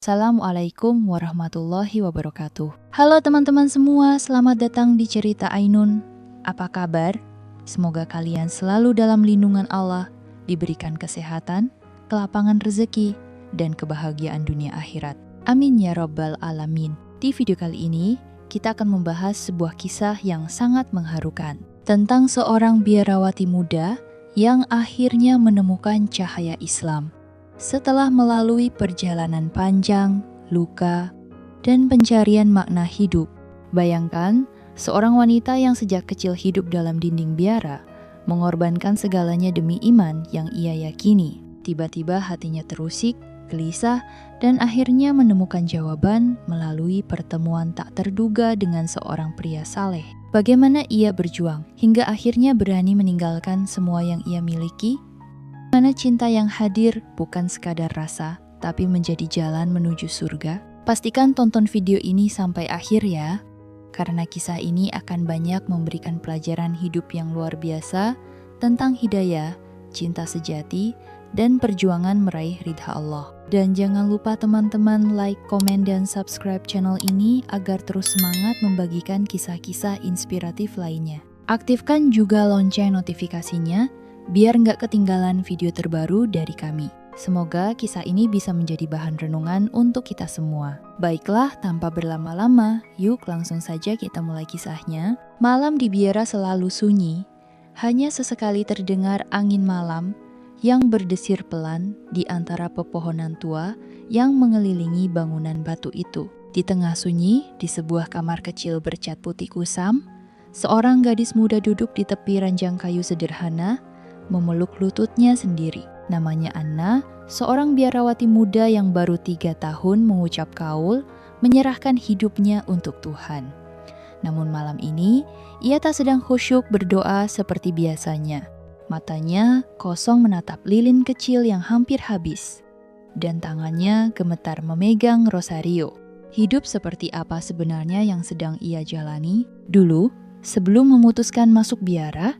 Assalamualaikum warahmatullahi wabarakatuh. Halo teman-teman semua, selamat datang di Cerita Ainun. Apa kabar? Semoga kalian selalu dalam lindungan Allah, diberikan kesehatan, kelapangan rezeki, dan kebahagiaan dunia akhirat. Amin ya rabbal alamin. Di video kali ini, kita akan membahas sebuah kisah yang sangat mengharukan tentang seorang biarawati muda yang akhirnya menemukan cahaya Islam. Setelah melalui perjalanan panjang, luka, dan pencarian makna hidup. Bayangkan, seorang wanita yang sejak kecil hidup dalam dinding biara, mengorbankan segalanya demi iman yang ia yakini. Tiba-tiba hatinya terusik, gelisah, dan akhirnya menemukan jawaban melalui pertemuan tak terduga dengan seorang pria saleh. Bagaimana ia berjuang, hingga akhirnya berani meninggalkan semua yang ia miliki. Mana cinta yang hadir bukan sekadar rasa, tapi menjadi jalan menuju surga. Pastikan tonton video ini sampai akhir ya, karena kisah ini akan banyak memberikan pelajaran hidup yang luar biasa tentang hidayah, cinta sejati, dan perjuangan meraih ridha Allah. Dan jangan lupa teman-teman like, komen, dan subscribe channel ini agar terus semangat membagikan kisah-kisah inspiratif lainnya. Aktifkan juga lonceng notifikasinya, biar nggak ketinggalan video terbaru dari kami. Semoga kisah ini bisa menjadi bahan renungan untuk kita semua. Baiklah, tanpa berlama-lama, yuk langsung saja kita mulai kisahnya. Malam di biara selalu sunyi, hanya sesekali terdengar angin malam yang berdesir pelan di antara pepohonan tua yang mengelilingi bangunan batu itu. Di tengah sunyi, di sebuah kamar kecil bercat putih kusam, seorang gadis muda duduk di tepi ranjang kayu sederhana, memeluk lututnya sendiri. Namanya Anna, seorang biarawati muda yang baru 3 tahun mengucap kaul, menyerahkan hidupnya untuk Tuhan. Namun malam ini, ia tak sedang khusyuk berdoa seperti biasanya. Matanya kosong menatap lilin kecil yang hampir habis, dan tangannya gemetar memegang rosario. Hidup seperti apa sebenarnya yang sedang ia jalani? Dulu, sebelum memutuskan masuk biara,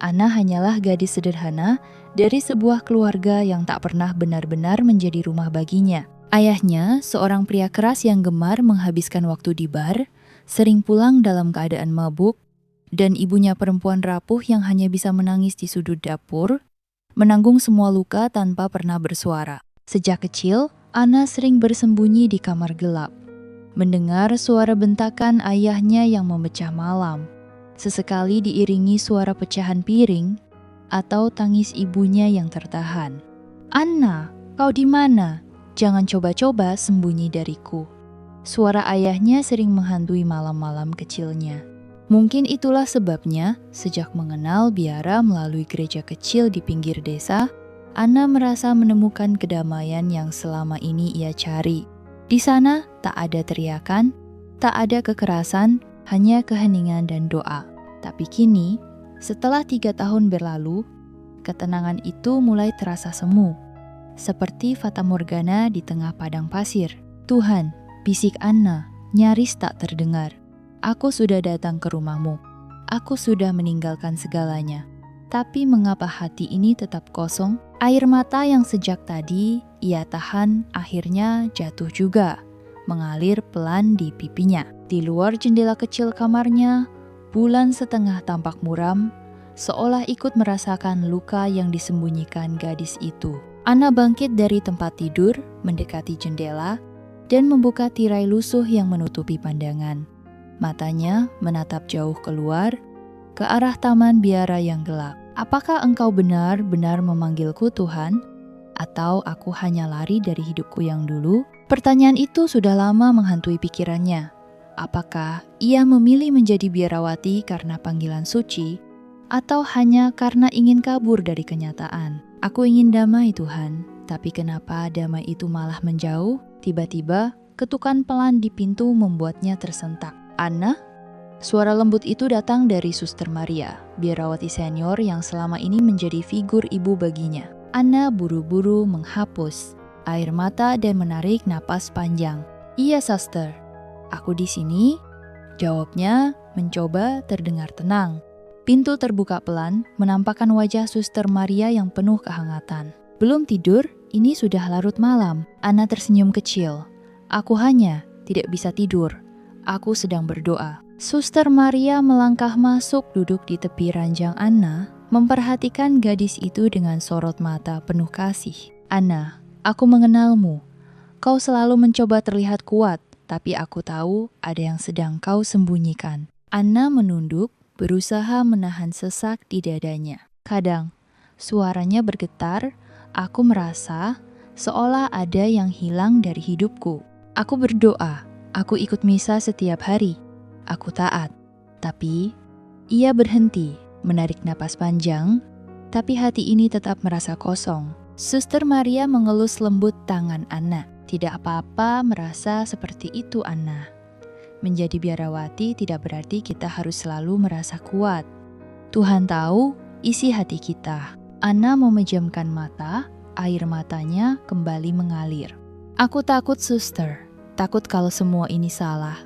Anna hanyalah gadis sederhana dari sebuah keluarga yang tak pernah benar-benar menjadi rumah baginya. Ayahnya, seorang pria keras yang gemar menghabiskan waktu di bar, sering pulang dalam keadaan mabuk, dan ibunya perempuan rapuh yang hanya bisa menangis di sudut dapur, menanggung semua luka tanpa pernah bersuara. Sejak kecil, Anna sering bersembunyi di kamar gelap, mendengar suara bentakan ayahnya yang memecah malam. Sesekali diiringi suara pecahan piring atau tangis ibunya yang tertahan. "Anna, kau di mana? Jangan coba-coba sembunyi dariku." Suara ayahnya sering menghantui malam-malam kecilnya. Mungkin itulah sebabnya, sejak mengenal biara melalui gereja kecil di pinggir desa, Anna merasa menemukan kedamaian yang selama ini ia cari. Di sana tak ada teriakan, tak ada kekerasan, hanya keheningan dan doa. Tapi kini, setelah 3 tahun berlalu, ketenangan itu mulai terasa semu. Seperti fata morgana di tengah padang pasir. "Tuhan," bisik Anna, nyaris tak terdengar. "Aku sudah datang ke rumahmu. Aku sudah meninggalkan segalanya. Tapi mengapa hati ini tetap kosong?" Air mata yang sejak tadi ia tahan akhirnya jatuh juga, mengalir pelan di pipinya. Di luar jendela kecil kamarnya, bulan setengah tampak muram, seolah ikut merasakan luka yang disembunyikan gadis itu. Anna bangkit dari tempat tidur, mendekati jendela, dan membuka tirai lusuh yang menutupi pandangan. Matanya menatap jauh keluar, ke arah taman biara yang gelap. "Apakah engkau benar-benar memanggilku, Tuhan? Atau aku hanya lari dari hidupku yang dulu?" Pertanyaan itu sudah lama menghantui pikirannya. Apakah ia memilih menjadi biarawati karena panggilan suci, atau hanya karena ingin kabur dari kenyataan? "Aku ingin damai, Tuhan, tapi kenapa damai itu malah menjauh?" Tiba-tiba, ketukan pelan di pintu membuatnya tersentak. "Anna?" Suara lembut itu datang dari Suster Maria, biarawati senior yang selama ini menjadi figur ibu baginya. Anna buru-buru menghapus air mata dan menarik napas panjang. "Iya, Suster. Aku di sini," jawabnya mencoba terdengar tenang. Pintu terbuka pelan, menampakkan wajah Suster Maria yang penuh kehangatan. "Belum tidur? Ini sudah larut malam." Anna tersenyum kecil. Aku hanya tidak bisa tidur. Aku sedang berdoa. Suster Maria melangkah masuk duduk di tepi ranjang Anna, memperhatikan gadis itu dengan sorot mata penuh kasih. Anna, aku mengenalmu. Kau selalu mencoba terlihat kuat, tapi aku tahu ada yang sedang kau sembunyikan. Anna menunduk, berusaha menahan sesak di dadanya. Kadang, suaranya bergetar, aku merasa seolah ada yang hilang dari hidupku. Aku berdoa, aku ikut misa setiap hari. Aku taat. Tapi, ia berhenti, menarik napas panjang, tapi hati ini tetap merasa kosong. Suster Maria mengelus lembut tangan Anna. Tidak apa-apa merasa seperti itu, Anna. Menjadi biarawati tidak berarti kita harus selalu merasa kuat. Tuhan tahu isi hati kita. Anna memejamkan mata, air matanya kembali mengalir. Aku takut, suster. Takut kalau semua ini salah.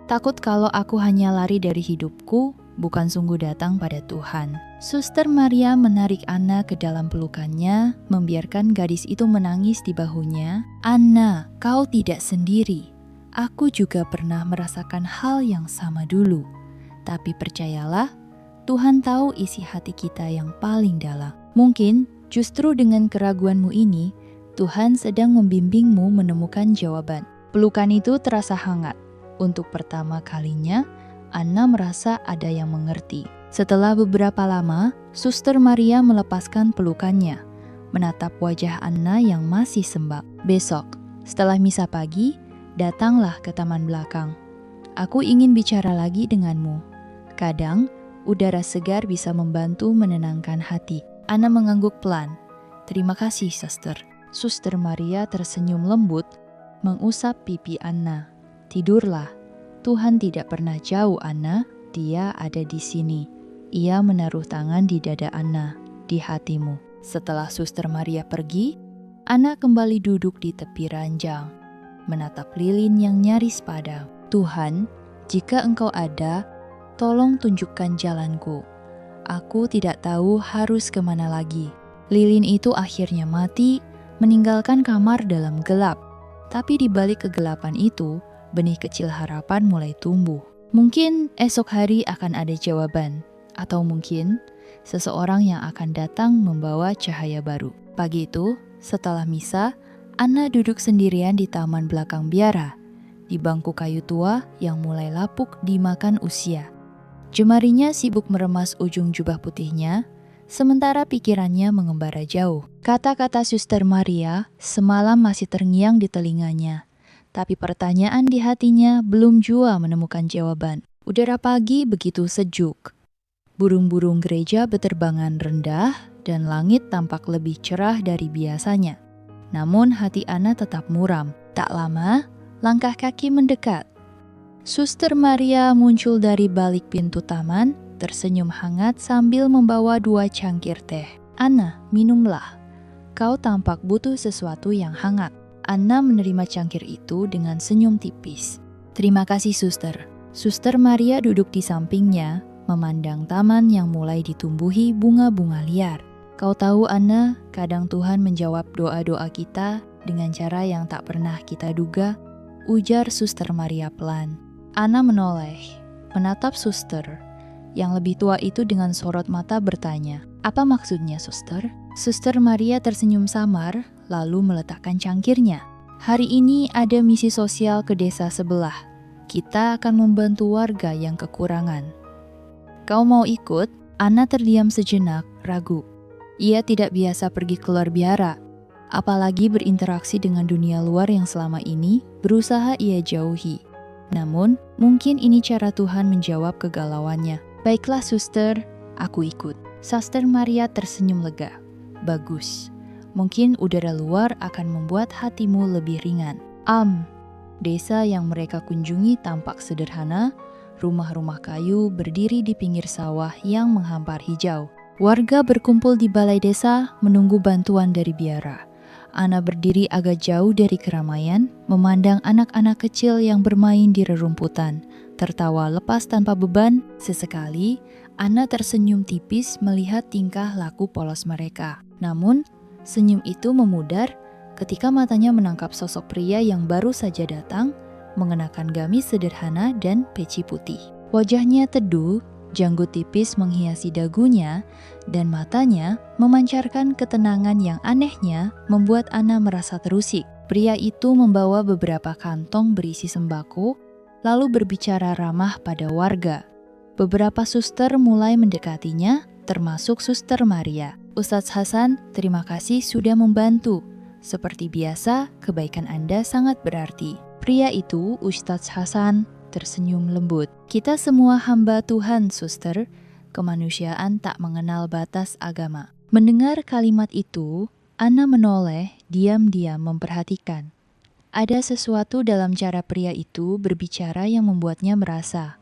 Takut kalau aku hanya lari dari hidupku, bukan sungguh datang pada Tuhan. Suster Maria menarik Anna ke dalam pelukannya, membiarkan gadis itu menangis di bahunya. Anna, kau tidak sendiri. Aku juga pernah merasakan hal yang sama dulu. Tapi percayalah, Tuhan tahu isi hati kita yang paling dalam. Mungkin justru dengan keraguanmu ini, Tuhan sedang membimbingmu menemukan jawaban. Pelukan itu terasa hangat. Untuk pertama kalinya, Anna merasa ada yang mengerti. Setelah beberapa lama, Suster Maria melepaskan pelukannya, menatap wajah Anna yang masih sembab. Besok, setelah misa pagi, datanglah ke taman belakang. Aku ingin bicara lagi denganmu. Kadang, udara segar bisa membantu menenangkan hati. Anna mengangguk pelan. Terima kasih, suster. Suster Maria tersenyum lembut, mengusap pipi Anna. Tidurlah. Tuhan tidak pernah jauh, Anna. Dia ada di sini. Ia menaruh tangan di dada Anna, di hatimu. Setelah Suster Maria pergi, Anna kembali duduk di tepi ranjang, menatap lilin yang nyaris padam. Tuhan, jika Engkau ada, tolong tunjukkan jalanku. Aku tidak tahu harus kemana lagi. Lilin itu akhirnya mati, meninggalkan kamar dalam gelap. Tapi di balik kegelapan itu, benih kecil harapan mulai tumbuh. Mungkin esok hari akan ada jawaban, atau mungkin seseorang yang akan datang membawa cahaya baru. Pagi itu, setelah misa, Anna duduk sendirian di taman belakang biara, di bangku kayu tua yang mulai lapuk dimakan usia. Jemarinya sibuk meremas ujung jubah putihnya, sementara pikirannya mengembara jauh. Kata-kata Suster Maria semalam masih terngiang di telinganya, tapi pertanyaan di hatinya belum jua menemukan jawaban. Udara pagi begitu sejuk. Burung-burung gereja berterbangan rendah dan langit tampak lebih cerah dari biasanya. Namun hati Anna tetap muram. Tak lama, langkah kaki mendekat. Suster Maria muncul dari balik pintu taman, tersenyum hangat sambil membawa 2 cangkir teh. Anna, minumlah. Kau tampak butuh sesuatu yang hangat. Anna menerima cangkir itu dengan senyum tipis. Terima kasih, suster. Suster Maria duduk di sampingnya, memandang taman yang mulai ditumbuhi bunga-bunga liar. Kau tahu, Anna, kadang Tuhan menjawab doa-doa kita dengan cara yang tak pernah kita duga, ujar Suster Maria pelan. Anna menoleh, menatap suster. Yang lebih tua itu dengan sorot mata bertanya, apa maksudnya, suster? Suster Maria tersenyum samar, lalu meletakkan cangkirnya. Hari ini ada misi sosial ke desa sebelah. Kita akan membantu warga yang kekurangan. Kau mau ikut? Anna terdiam sejenak, ragu. Ia tidak biasa pergi keluar biara, apalagi berinteraksi dengan dunia luar yang selama ini berusaha ia jauhi. Namun, mungkin ini cara Tuhan menjawab kegalauannya. Baiklah, suster, aku ikut. Suster Maria tersenyum lega. Bagus. Mungkin udara luar akan membuat hatimu lebih ringan. Desa yang mereka kunjungi tampak sederhana, rumah-rumah kayu berdiri di pinggir sawah yang menghampar hijau. Warga berkumpul di balai desa menunggu bantuan dari biara. Anna berdiri agak jauh dari keramaian, memandang anak-anak kecil yang bermain di rerumputan, tertawa lepas tanpa beban. Sesekali, Anna tersenyum tipis melihat tingkah laku polos mereka. Namun, senyum itu memudar ketika matanya menangkap sosok pria yang baru saja datang, mengenakan gamis sederhana dan peci putih. Wajahnya teduh, janggut tipis menghiasi dagunya, dan matanya memancarkan ketenangan yang anehnya membuat Anna merasa terusik. Pria itu membawa beberapa kantong berisi sembako, lalu berbicara ramah pada warga. Beberapa suster mulai mendekatinya, termasuk Suster Maria. Ustadz Hasan, terima kasih sudah membantu. Seperti biasa, kebaikan Anda sangat berarti. Pria itu, Ustadz Hasan, tersenyum lembut. Kita semua hamba Tuhan, suster. Kemanusiaan tak mengenal batas agama. Mendengar kalimat itu, Anna menoleh, diam-diam memperhatikan. Ada sesuatu dalam cara pria itu berbicara yang membuatnya merasa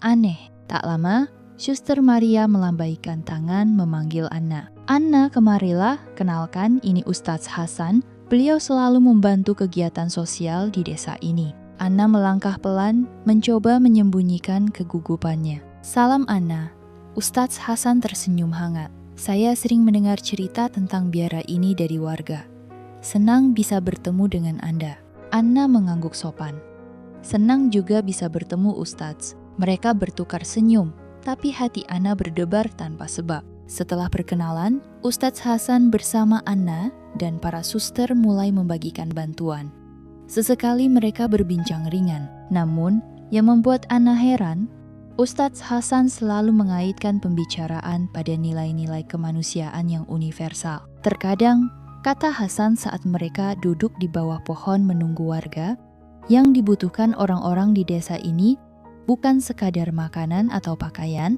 aneh. Tak lama, Suster Maria melambaikan tangan memanggil Anna. Anna, kemarilah, kenalkan ini Ustadz Hasan. Beliau selalu membantu kegiatan sosial di desa ini. Anna melangkah pelan, mencoba menyembunyikan kegugupannya. Salam Anna. Ustadz Hasan tersenyum hangat. Saya sering mendengar cerita tentang biara ini dari warga. Senang bisa bertemu dengan Anda. Anna mengangguk sopan. Senang juga bisa bertemu Ustadz. Mereka bertukar senyum, tapi hati Anna berdebar tanpa sebab. Setelah perkenalan, Ustadz Hasan bersama Anna dan para suster mulai membagikan bantuan. Sesekali mereka berbincang ringan, namun yang membuat Anna heran, Ustadz Hasan selalu mengaitkan pembicaraan pada nilai-nilai kemanusiaan yang universal. Terkadang, kata Hasan saat mereka duduk di bawah pohon menunggu warga, yang dibutuhkan orang-orang di desa ini bukan sekadar makanan atau pakaian,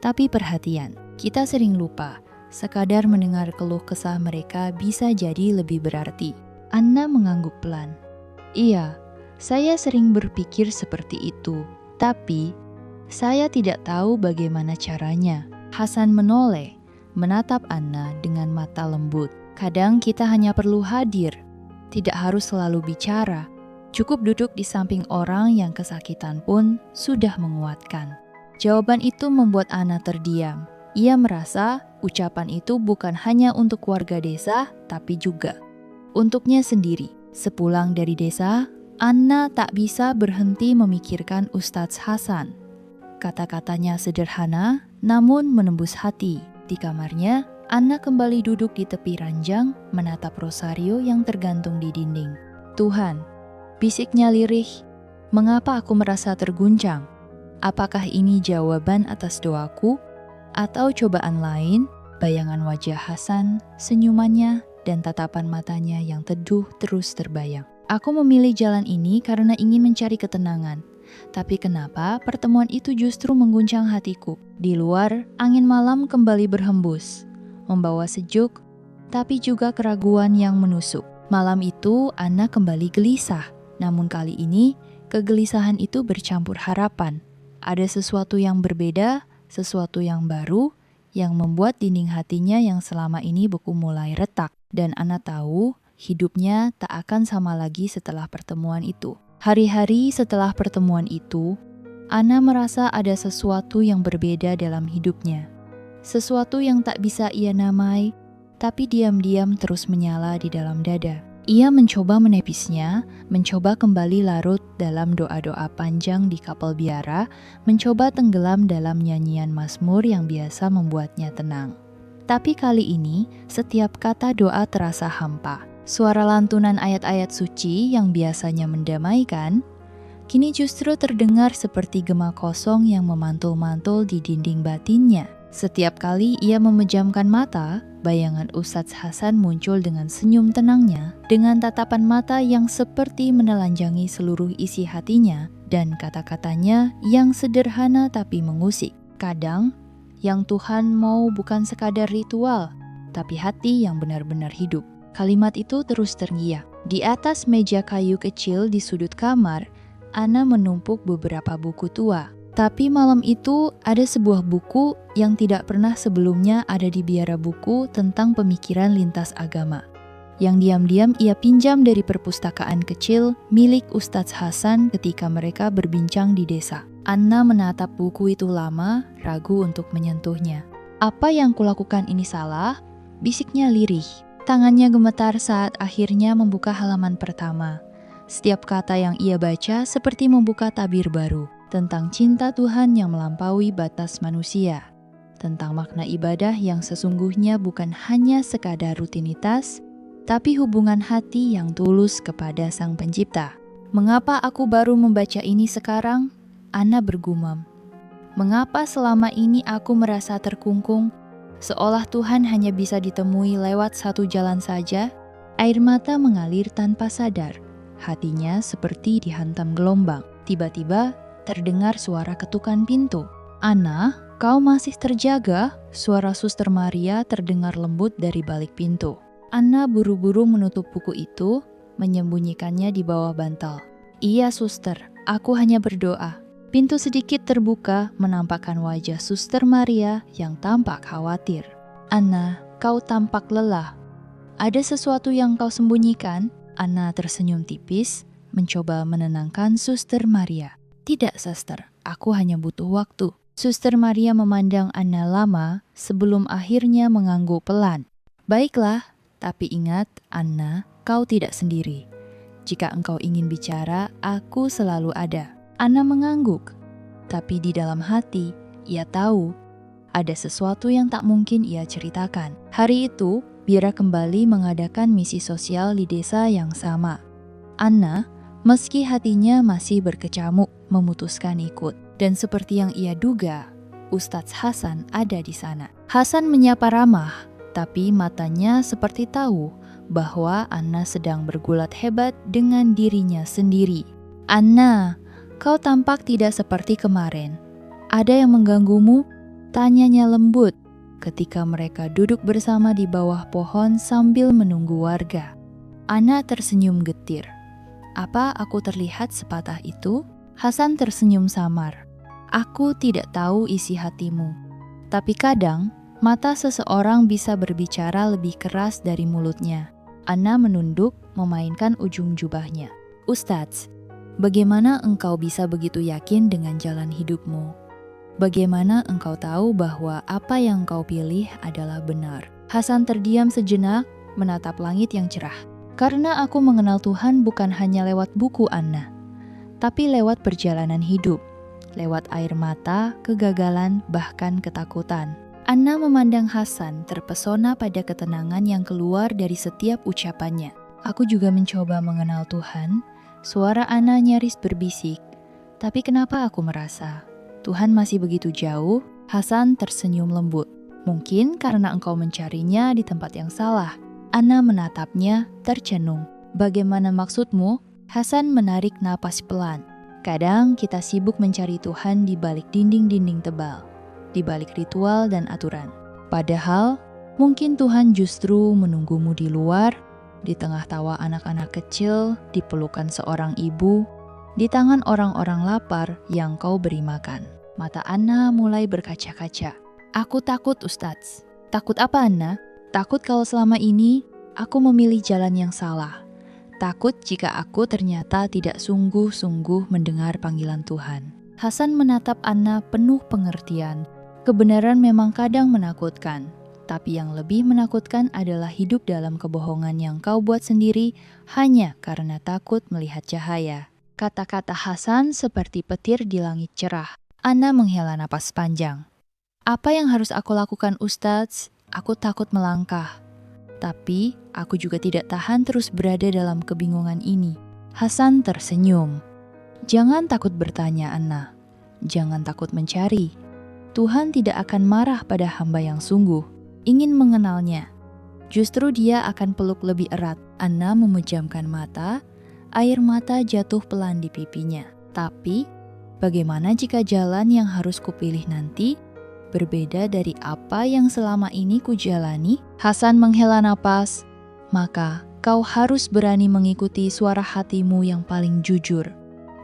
tapi perhatian. Kita sering lupa, sekadar mendengar keluh kesah mereka bisa jadi lebih berarti. Anna mengangguk pelan. Iya, saya sering berpikir seperti itu, tapi saya tidak tahu bagaimana caranya. Hasan menoleh, menatap Anna dengan mata lembut. Kadang kita hanya perlu hadir, tidak harus selalu bicara. Cukup duduk di samping orang yang kesakitan pun sudah menguatkan. Jawaban itu membuat Anna terdiam. Ia merasa ucapan itu bukan hanya untuk warga desa, tapi juga untuknya sendiri. Sepulang dari desa, Anna tak bisa berhenti memikirkan Ustadz Hasan. Kata-katanya sederhana, namun menembus hati. Di kamarnya, Anna kembali duduk di tepi ranjang, menatap rosario yang tergantung di dinding. Tuhan, bisiknya lirih, mengapa aku merasa terguncang? Apakah ini jawaban atas doaku? Atau cobaan lain? Bayangan wajah Hasan, senyumannya, dan tatapan matanya yang teduh terus terbayang. Aku memilih jalan ini karena ingin mencari ketenangan. Tapi kenapa pertemuan itu justru mengguncang hatiku? Di luar, angin malam kembali berhembus, membawa sejuk, tapi juga keraguan yang menusuk. Malam itu, Anna kembali gelisah. Namun kali ini, kegelisahan itu bercampur harapan. Ada sesuatu yang berbeda, sesuatu yang baru, yang membuat dinding hatinya yang selama ini beku mulai retak. Dan Anna tahu, hidupnya tak akan sama lagi setelah pertemuan itu. Hari-hari setelah pertemuan itu, Anna merasa ada sesuatu yang berbeda dalam hidupnya. Sesuatu yang tak bisa ia namai, tapi diam-diam terus menyala di dalam dada. Ia mencoba menepisnya, mencoba kembali larut dalam doa-doa panjang di kapel biara, mencoba tenggelam dalam nyanyian mazmur yang biasa membuatnya tenang. Tapi kali ini, setiap kata doa terasa hampa. Suara lantunan ayat-ayat suci yang biasanya mendamaikan, kini justru terdengar seperti gema kosong yang memantul-mantul di dinding batinnya. Setiap kali ia memejamkan mata, bayangan Ustadz Hasan muncul dengan senyum tenangnya, dengan tatapan mata yang seperti menelanjangi seluruh isi hatinya, dan kata-katanya yang sederhana tapi mengusik. Kadang, yang Tuhan mau bukan sekadar ritual, tapi hati yang benar-benar hidup. Kalimat itu terus terngiang. Di atas meja kayu kecil di sudut kamar, Anna menumpuk beberapa buku tua. Tapi malam itu ada sebuah buku yang tidak pernah sebelumnya ada di biara buku tentang pemikiran lintas agama. Yang diam-diam ia pinjam dari perpustakaan kecil milik Ustadz Hasan ketika mereka berbincang di desa. Anna menatap buku itu lama, ragu untuk menyentuhnya. Apa yang kulakukan ini salah? Bisiknya lirih. Tangannya gemetar saat akhirnya membuka halaman pertama. Setiap kata yang ia baca seperti membuka tabir baru tentang cinta Tuhan yang melampaui batas manusia, tentang makna ibadah yang sesungguhnya bukan hanya sekadar rutinitas, tapi hubungan hati yang tulus kepada Sang Pencipta. Mengapa aku baru membaca ini sekarang? Anna bergumam. Mengapa selama ini aku merasa terkungkung, seolah Tuhan hanya bisa ditemui lewat satu jalan saja? Air mata mengalir tanpa sadar. Hatinya seperti dihantam gelombang. Tiba-tiba terdengar suara ketukan pintu. Anna, kau masih terjaga? Suara Suster Maria terdengar lembut dari balik pintu. Anna buru-buru menutup buku itu, menyembunyikannya di bawah bantal. Iya, Suster, aku hanya berdoa. Pintu sedikit terbuka menampakkan wajah Suster Maria yang tampak khawatir. Anna, kau tampak lelah. Ada sesuatu yang kau sembunyikan? Anna tersenyum tipis, mencoba menenangkan Suster Maria. Tidak, Suster, aku hanya butuh waktu. Suster Maria memandang Anna lama sebelum akhirnya mengangguk pelan. Baiklah, tapi ingat, Anna, kau tidak sendiri. Jika engkau ingin bicara, aku selalu ada. Anna mengangguk, tapi di dalam hati, ia tahu ada sesuatu yang tak mungkin ia ceritakan. Hari itu, Bira kembali mengadakan misi sosial di desa yang sama. Anna, meski hatinya masih berkecamuk, memutuskan ikut. Dan seperti yang ia duga, Ustadz Hasan ada di sana. Hasan menyapa ramah, tapi matanya seperti tahu bahwa Anna sedang bergulat hebat dengan dirinya sendiri. Anna, kau tampak tidak seperti kemarin. Ada yang mengganggumu? Tanyanya lembut ketika mereka duduk bersama di bawah pohon sambil menunggu warga. Anna tersenyum getir. Apa aku terlihat sepatah itu? Hasan tersenyum samar. Aku tidak tahu isi hatimu. Tapi kadang, mata seseorang bisa berbicara lebih keras dari mulutnya. Anna menunduk, memainkan ujung jubahnya. Ustadz, bagaimana engkau bisa begitu yakin dengan jalan hidupmu? Bagaimana engkau tahu bahwa apa yang kau pilih adalah benar? Hasan terdiam sejenak, menatap langit yang cerah. Karena aku mengenal Tuhan bukan hanya lewat buku, Anna, tapi lewat perjalanan hidup, lewat air mata, kegagalan, bahkan ketakutan. Anna memandang Hasan, terpesona pada ketenangan yang keluar dari setiap ucapannya. Aku juga mencoba mengenal Tuhan. Suara Anna nyaris berbisik. Tapi kenapa aku merasa Tuhan masih begitu jauh? Hasan tersenyum lembut. Mungkin karena engkau mencarinya di tempat yang salah. Anna menatapnya, tercenung. Bagaimana maksudmu? Hasan menarik napas pelan. Kadang kita sibuk mencari Tuhan di balik dinding-dinding tebal, di balik ritual dan aturan. Padahal, mungkin Tuhan justru menunggumu di luar, di tengah tawa anak-anak kecil, di pelukan seorang ibu, di tangan orang-orang lapar yang kau beri makan. Mata Anna mulai berkaca-kaca. Aku takut, Ustadz. Takut apa, Anna? Takut kalau selama ini aku memilih jalan yang salah. Takut jika aku ternyata tidak sungguh-sungguh mendengar panggilan Tuhan. Hasan menatap Anna penuh pengertian. Kebenaran memang kadang menakutkan, tapi yang lebih menakutkan adalah hidup dalam kebohongan yang kau buat sendiri hanya karena takut melihat cahaya. Kata-kata Hasan seperti petir di langit cerah. Anna menghela napas panjang. Apa yang harus aku lakukan, Ustadz? Aku takut melangkah. Tapi, aku juga tidak tahan terus berada dalam kebingungan ini. Hasan tersenyum. Jangan takut bertanya, Anna. Jangan takut mencari. Tuhan tidak akan marah pada hamba yang sungguh ingin mengenalnya. Justru dia akan peluk lebih erat. Anna memejamkan mata, air mata jatuh pelan di pipinya. Tapi, bagaimana jika jalan yang harus kupilih nanti berbeda dari apa yang selama ini kujalani? Hasan menghela napas. Maka kau harus berani mengikuti suara hatimu yang paling jujur.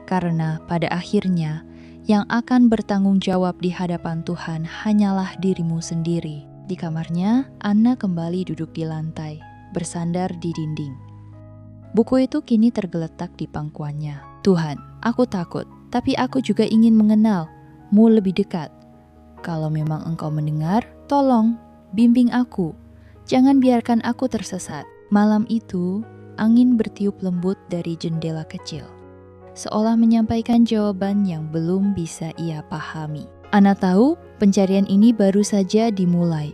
Karena pada akhirnya, yang akan bertanggung jawab di hadapan Tuhan hanyalah dirimu sendiri. Di kamarnya, Anna kembali duduk di lantai, bersandar di dinding. Buku itu kini tergeletak di pangkuannya. Tuhan, aku takut, tapi aku juga ingin mengenalmu lebih dekat. Kalau memang engkau mendengar, tolong bimbing aku. Jangan biarkan aku tersesat. Malam itu, angin bertiup lembut dari jendela kecil, seolah menyampaikan jawaban yang belum bisa ia pahami. Ana tahu pencarian ini baru saja dimulai,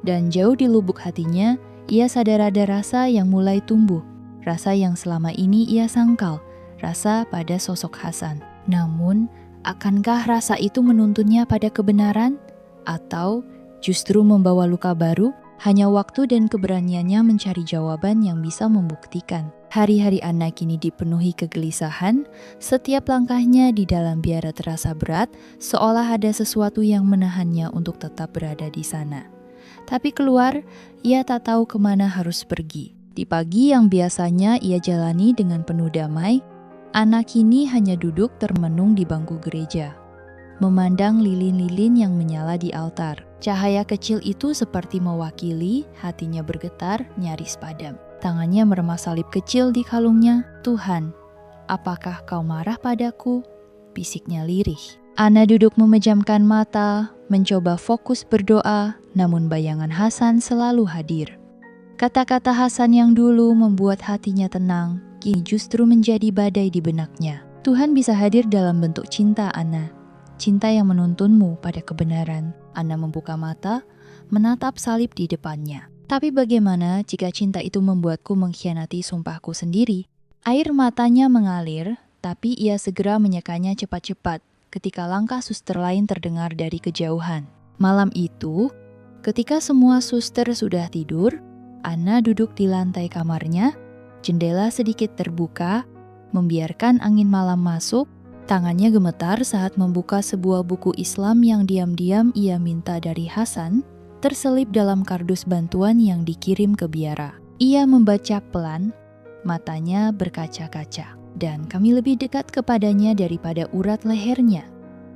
dan jauh di lubuk hatinya, ia sadar ada rasa yang mulai tumbuh, rasa yang selama ini ia sangkal, rasa pada sosok Hasan. Namun, akankah rasa itu menuntunnya pada kebenaran? Atau justru membawa luka baru? Hanya waktu dan keberaniannya mencari jawaban yang bisa membuktikan. Hari-hari Ana kini dipenuhi kegelisahan, setiap langkahnya di dalam biara terasa berat, seolah ada sesuatu yang menahannya untuk tetap berada di sana. Tapi keluar, ia tak tahu kemana harus pergi. Di pagi yang biasanya ia jalani dengan penuh damai, Ana kini hanya duduk termenung di bangku gereja, memandang lilin-lilin yang menyala di altar. Cahaya kecil itu seperti mewakili, hatinya bergetar, nyaris padam. Tangannya meremas salib kecil di kalungnya. "Tuhan, apakah kau marah padaku?" bisiknya lirih. Ana duduk memejamkan mata, mencoba fokus berdoa, namun bayangan Hasan selalu hadir. Kata-kata Hasan yang dulu membuat hatinya tenang, kini justru menjadi badai di benaknya. Tuhan bisa hadir dalam bentuk cinta, Ana. Cinta yang menuntunmu pada kebenaran. Ana membuka mata, menatap salib di depannya. Tapi bagaimana jika cinta itu membuatku mengkhianati sumpahku sendiri? Air matanya mengalir, tapi ia segera menyekanya cepat-cepat ketika langkah suster lain terdengar dari kejauhan. Malam itu, ketika semua suster sudah tidur, Ana duduk di lantai kamarnya, jendela sedikit terbuka, membiarkan angin malam masuk. Tangannya gemetar saat membuka sebuah buku Islam yang diam-diam ia minta dari Hasan, terselip dalam kardus bantuan yang dikirim ke biara. Ia membaca pelan, matanya berkaca-kaca, dan kami lebih dekat kepadanya daripada urat lehernya.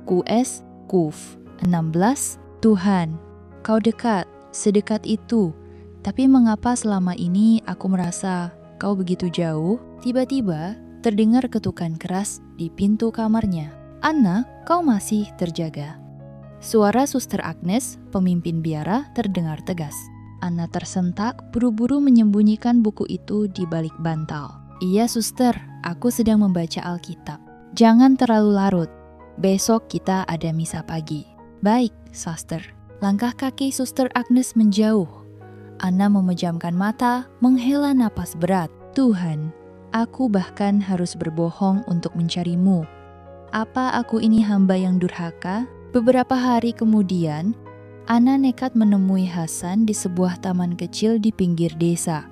QS, Kuf, 16, Tuhan, kau dekat, sedekat itu. Tapi mengapa selama ini aku merasa kau begitu jauh? Tiba-tiba, terdengar ketukan keras di pintu kamarnya. "Ana, kau masih terjaga?" Suara Suster Agnes, pemimpin biara, terdengar tegas. Ana tersentak, buru-buru menyembunyikan buku itu di balik bantal. "Iya, Suster, aku sedang membaca Alkitab. Jangan terlalu larut. Besok kita ada misa pagi." "Baik, Suster." Langkah kaki Suster Agnes menjauh. Ana memejamkan mata, menghela napas berat. "Tuhan, aku bahkan harus berbohong untuk mencarimu. Apa aku ini hamba yang durhaka?" Beberapa hari kemudian, Ana nekat menemui Hasan di sebuah taman kecil di pinggir desa.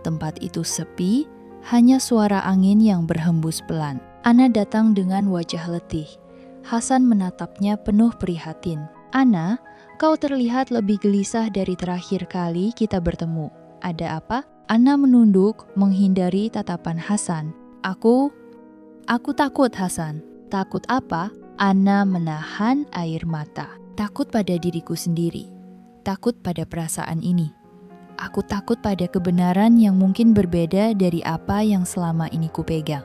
Tempat itu sepi, hanya suara angin yang berhembus pelan. Ana datang dengan wajah letih. Hasan menatapnya penuh prihatin. "Ana, kau terlihat lebih gelisah dari terakhir kali kita bertemu. Ada apa?" Ana menunduk, menghindari tatapan Hasan. Aku takut, Hasan." "Takut apa?" Ana menahan air mata. "Takut pada diriku sendiri. Takut pada perasaan ini. Aku takut pada kebenaran yang mungkin berbeda dari apa yang selama ini kupegang.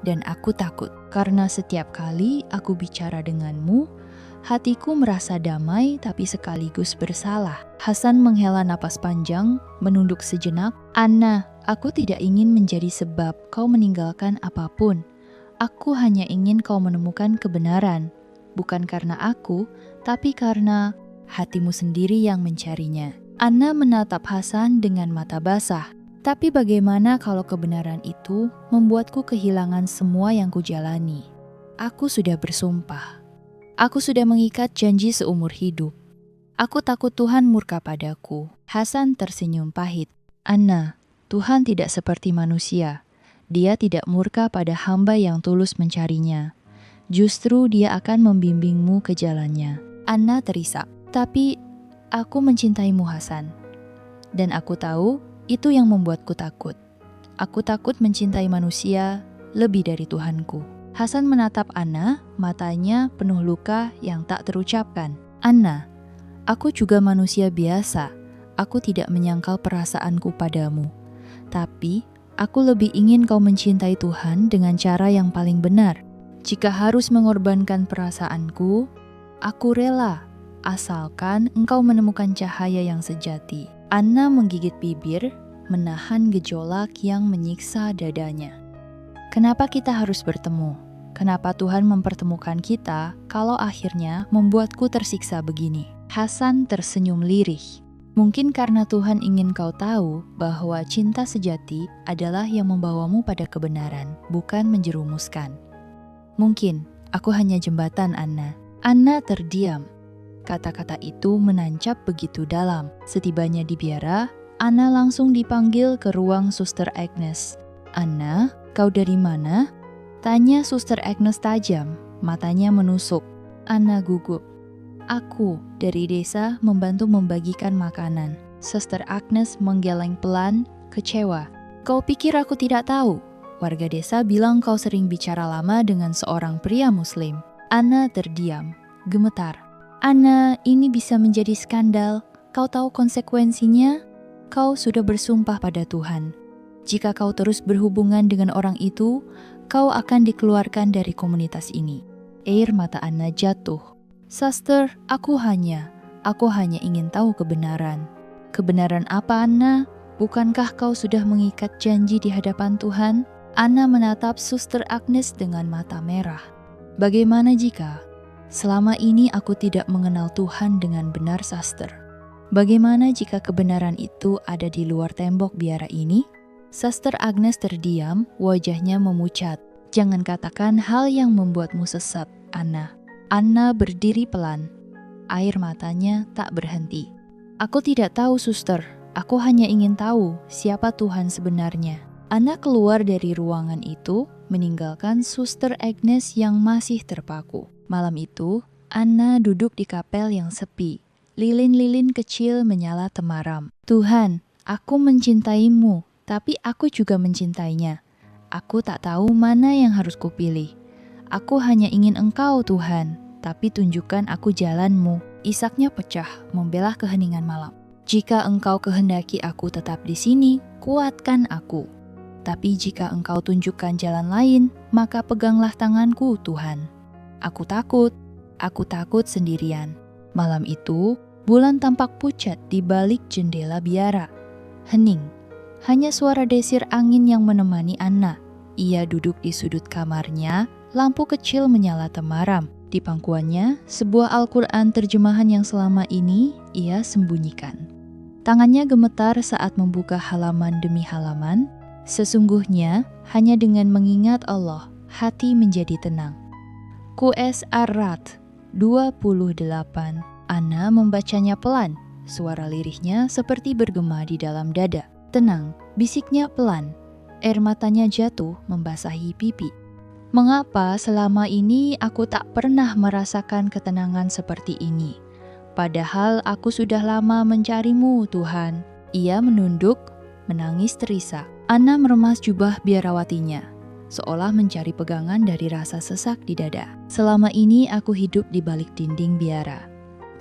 Dan aku takut karena setiap kali aku bicara denganmu, hatiku merasa damai tapi sekaligus bersalah." Hasan menghela napas panjang, menunduk sejenak. "Ana, aku tidak ingin menjadi sebab kau meninggalkan apapun. Aku hanya ingin kau menemukan kebenaran. Bukan karena aku, tapi karena hatimu sendiri yang mencarinya." Ana menatap Hasan dengan mata basah. "Tapi bagaimana kalau kebenaran itu membuatku kehilangan semua yang kujalani? Aku sudah bersumpah. Aku sudah mengikat janji seumur hidup. Aku takut Tuhan murka padaku." Hasan tersenyum pahit. "Ana, Tuhan tidak seperti manusia. Dia tidak murka pada hamba yang tulus mencarinya. Justru dia akan membimbingmu ke jalannya." Ana terisak. "Tapi aku mencintaimu, Hasan. Dan aku tahu itu yang membuatku takut. Aku takut mencintai manusia lebih dari Tuhanku." Hasan menatap Ana, matanya penuh luka yang tak terucapkan. "Ana, aku juga manusia biasa. Aku tidak menyangkal perasaanku padamu. Tapi aku lebih ingin kau mencintai Tuhan dengan cara yang paling benar. Jika harus mengorbankan perasaanku, aku rela, asalkan engkau menemukan cahaya yang sejati." Anna menggigit bibir, menahan gejolak yang menyiksa dadanya. Kenapa kita harus bertemu? Kenapa Tuhan mempertemukan kita kalau akhirnya membuatku tersiksa begini? Hasan tersenyum lirih. Mungkin karena Tuhan ingin kau tahu bahwa cinta sejati adalah yang membawamu pada kebenaran, bukan menjerumuskan. Mungkin aku hanya jembatan, Anna. Anna terdiam. Kata-kata itu menancap begitu dalam. Setibanya di biara, Anna langsung dipanggil ke ruang Suster Agnes. Anna, kau dari mana? Tanya Suster Agnes tajam, matanya menusuk. Anna gugup. Aku dari desa membantu membagikan makanan. Suster Agnes menggeleng pelan, kecewa. Kau pikir aku tidak tahu? Warga desa bilang kau sering bicara lama dengan seorang pria muslim. Anna terdiam, gemetar. Anna, ini bisa menjadi skandal. Kau tahu konsekuensinya? Kau sudah bersumpah pada Tuhan. Jika kau terus berhubungan dengan orang itu, kau akan dikeluarkan dari komunitas ini. Air mata Anna jatuh. Suster, aku hanya ingin tahu kebenaran. Kebenaran apa, Anna? Bukankah kau sudah mengikat janji di hadapan Tuhan? Anna menatap Suster Agnes dengan mata merah. Bagaimana jika selama ini aku tidak mengenal Tuhan dengan benar, Suster? Bagaimana jika kebenaran itu ada di luar tembok biara ini? Suster Agnes terdiam, wajahnya memucat. Jangan katakan hal yang membuatmu sesat, Anna. Anna berdiri pelan. Air matanya tak berhenti. Aku tidak tahu, Suster. Aku hanya ingin tahu siapa Tuhan sebenarnya. Anna keluar dari ruangan itu, meninggalkan Suster Agnes yang masih terpaku. Malam itu, Anna duduk di kapel yang sepi. Lilin-lilin kecil menyala temaram. Tuhan, aku mencintaimu, tapi aku juga mencintainya. Aku tak tahu mana yang harus kupilih. Aku hanya ingin Engkau, Tuhan, tapi tunjukkan aku jalan-Mu. Isaknya pecah, membelah keheningan malam. Jika Engkau kehendaki aku tetap di sini, kuatkan aku. Tapi jika Engkau tunjukkan jalan lain, maka peganglah tanganku, Tuhan. Aku takut sendirian. Malam itu, bulan tampak pucat di balik jendela biara. Hening, hanya suara desir angin yang menemani Anna. Ia duduk di sudut kamarnya, lampu kecil menyala temaram. Di pangkuannya, sebuah Al-Quran terjemahan yang selama ini ia sembunyikan. Tangannya gemetar saat membuka halaman demi halaman. Sesungguhnya, hanya dengan mengingat Allah, hati menjadi tenang. Qs Ar-Ra'd 28. Anna membacanya pelan. Suara lirihnya seperti bergema di dalam dada. Tenang, bisiknya pelan. Air matanya jatuh membasahi pipi. Mengapa selama ini aku tak pernah merasakan ketenangan seperti ini? Padahal aku sudah lama mencarimu, Tuhan. Ia menunduk, menangis terisa. Anna meremas jubah biarawatinya, seolah mencari pegangan dari rasa sesak di dada. Selama ini aku hidup di balik dinding biara.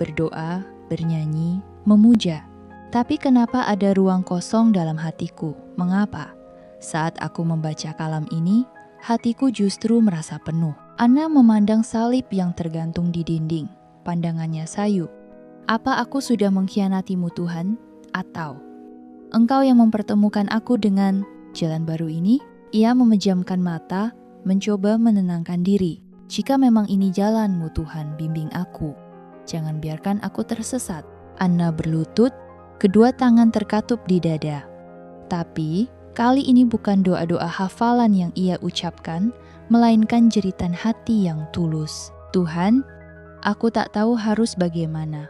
Berdoa, bernyanyi, memuja. Tapi kenapa ada ruang kosong dalam hatiku? Mengapa? Saat aku membaca kalam ini, hatiku justru merasa penuh. Anna memandang salib yang tergantung di dinding. Pandangannya sayu. Apa aku sudah mengkhianatimu, Tuhan? Atau Engkau yang mempertemukan aku dengan jalan baru ini? Ia memejamkan mata, mencoba menenangkan diri. Jika memang ini jalanmu, Tuhan, bimbing aku. Jangan biarkan aku tersesat. Anna berlutut, kedua tangan terkatup di dada. Tapi kali ini bukan doa-doa hafalan yang ia ucapkan, melainkan jeritan hati yang tulus. Tuhan, aku tak tahu harus bagaimana.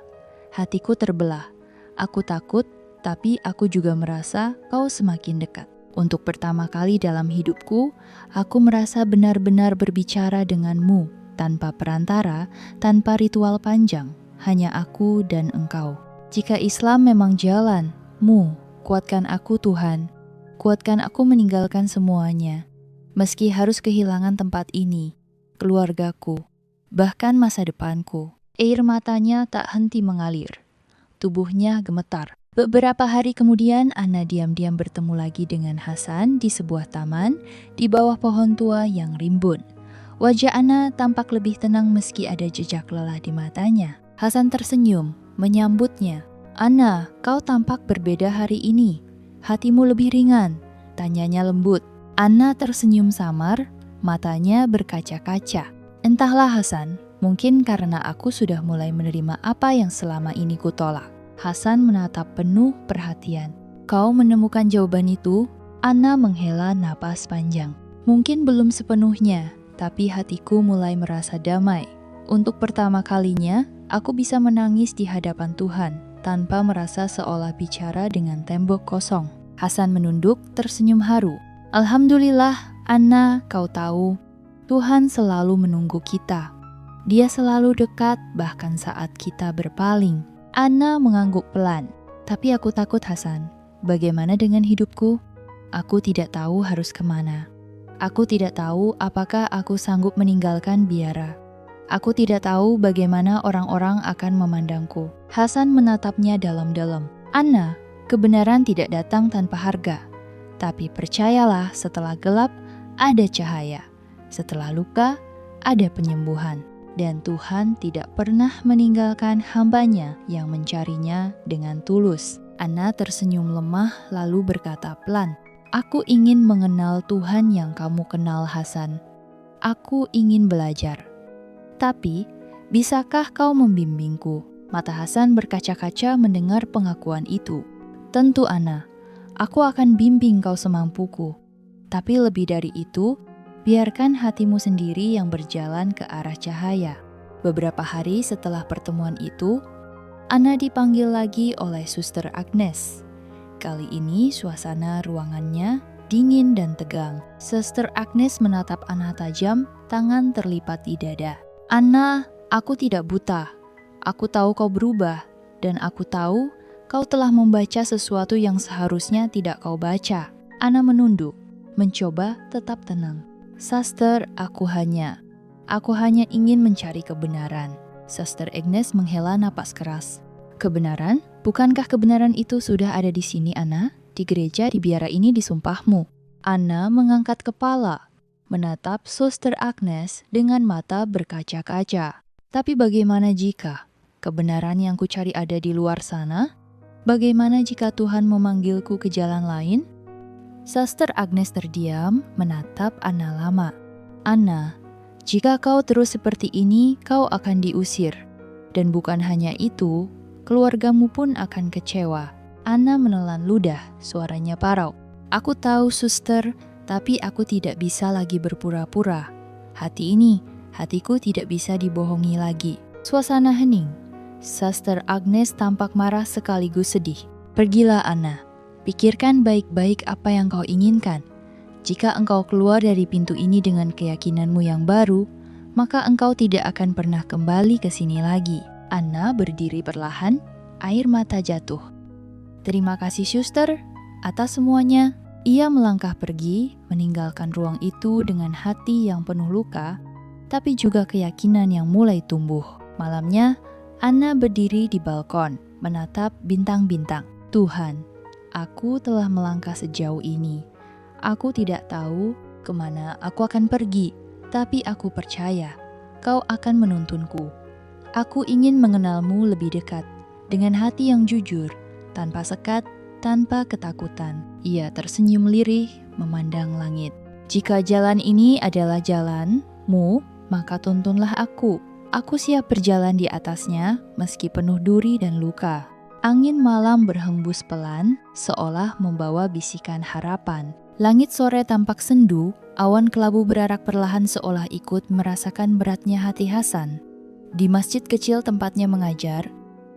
Hatiku terbelah. Aku takut, tapi aku juga merasa Kau semakin dekat. Untuk pertama kali dalam hidupku, aku merasa benar-benar berbicara denganmu, tanpa perantara, tanpa ritual panjang, hanya aku dan Engkau. Jika Islam memang jalan-Mu, kuatkan aku, Tuhan. Kuatkan aku meninggalkan semuanya, meski harus kehilangan tempat ini, keluargaku, bahkan masa depanku. Air matanya tak henti mengalir. Tubuhnya gemetar. Beberapa hari kemudian, Anna diam-diam bertemu lagi dengan Hasan di sebuah taman di bawah pohon tua yang rimbun. Wajah Anna tampak lebih tenang meski ada jejak lelah di matanya. Hasan tersenyum, menyambutnya. Anna, kau tampak berbeda hari ini. Hatimu lebih ringan, tanyanya lembut. Anna tersenyum samar, matanya berkaca-kaca. Entahlah Hasan, mungkin karena aku sudah mulai menerima apa yang selama ini kutolak. Hasan menatap penuh perhatian. Kau menemukan jawaban itu? Anna menghela napas panjang. Mungkin belum sepenuhnya, tapi hatiku mulai merasa damai. Untuk pertama kalinya, aku bisa menangis di hadapan Tuhan, tanpa merasa seolah bicara dengan tembok kosong. Hasan menunduk, tersenyum haru. Alhamdulillah, Anna, kau tahu, Tuhan selalu menunggu kita. Dia selalu dekat, bahkan saat kita berpaling. Anna mengangguk pelan. Tapi aku takut, Hasan. Bagaimana dengan hidupku? Aku tidak tahu harus kemana. Aku tidak tahu apakah aku sanggup meninggalkan biara. Aku tidak tahu bagaimana orang-orang akan memandangku. Hasan menatapnya dalam-dalam. Anna, kebenaran tidak datang tanpa harga. Tapi percayalah, setelah gelap, ada cahaya. Setelah luka, ada penyembuhan. Dan Tuhan tidak pernah meninggalkan hamba-Nya yang mencarinya dengan tulus. Anna tersenyum lemah lalu berkata pelan, Aku ingin mengenal Tuhan yang kamu kenal, Hasan. Aku ingin belajar. Tapi, bisakah kau membimbingku? Mata Hasan berkaca-kaca mendengar pengakuan itu. Tentu, Anna. Aku akan bimbing kau semampuku. Tapi lebih dari itu, biarkan hatimu sendiri yang berjalan ke arah cahaya. Beberapa hari setelah pertemuan itu, Anna dipanggil lagi oleh Suster Agnes. Kali ini suasana ruangannya dingin dan tegang. Suster Agnes menatap Anna tajam, tangan terlipat di dada. Anna, aku tidak buta. Aku tahu kau berubah, dan aku tahu kau telah membaca sesuatu yang seharusnya tidak kau baca. Anna menunduk, mencoba tetap tenang. Suster, aku hanya ingin mencari kebenaran. Suster Agnes menghela napas keras. Kebenaran? Bukankah kebenaran itu sudah ada di sini, Anna? Di gereja di biara ini disumpahmu. Anna mengangkat kepala, menatap Suster Agnes dengan mata berkaca-kaca. Tapi bagaimana jika kebenaran yang kucari ada di luar sana? Bagaimana jika Tuhan memanggilku ke jalan lain? Suster Agnes terdiam, menatap Anna lama. Anna, jika kau terus seperti ini, kau akan diusir. Dan bukan hanya itu, keluargamu pun akan kecewa. Anna menelan ludah, suaranya parau. Aku tahu, suster, tapi aku tidak bisa lagi berpura-pura. Hatiku tidak bisa dibohongi lagi. Suasana hening. Suster Agnes tampak marah sekaligus sedih. Pergilah, Anna. Pikirkan baik-baik apa yang kau inginkan. Jika engkau keluar dari pintu ini dengan keyakinanmu yang baru, maka engkau tidak akan pernah kembali ke sini lagi. Anna berdiri perlahan, air mata jatuh. Terima kasih, suster, atas semuanya. Ia melangkah pergi, meninggalkan ruang itu dengan hati yang penuh luka, tapi juga keyakinan yang mulai tumbuh. Malamnya, Anna berdiri di balkon, menatap bintang-bintang. Tuhan, aku telah melangkah sejauh ini. Aku tidak tahu kemana aku akan pergi, tapi aku percaya Kau akan menuntunku. Aku ingin mengenalmu lebih dekat, dengan hati yang jujur, tanpa sekat, tanpa ketakutan. Ia tersenyum lirih, memandang langit. Jika jalan ini adalah jalanmu, maka tuntunlah aku. Aku siap berjalan di atasnya, meski penuh duri dan luka. Angin malam berhembus pelan, seolah membawa bisikan harapan. Langit sore tampak sendu, awan kelabu berarak perlahan seolah ikut merasakan beratnya hati Hasan. Di masjid kecil tempatnya mengajar,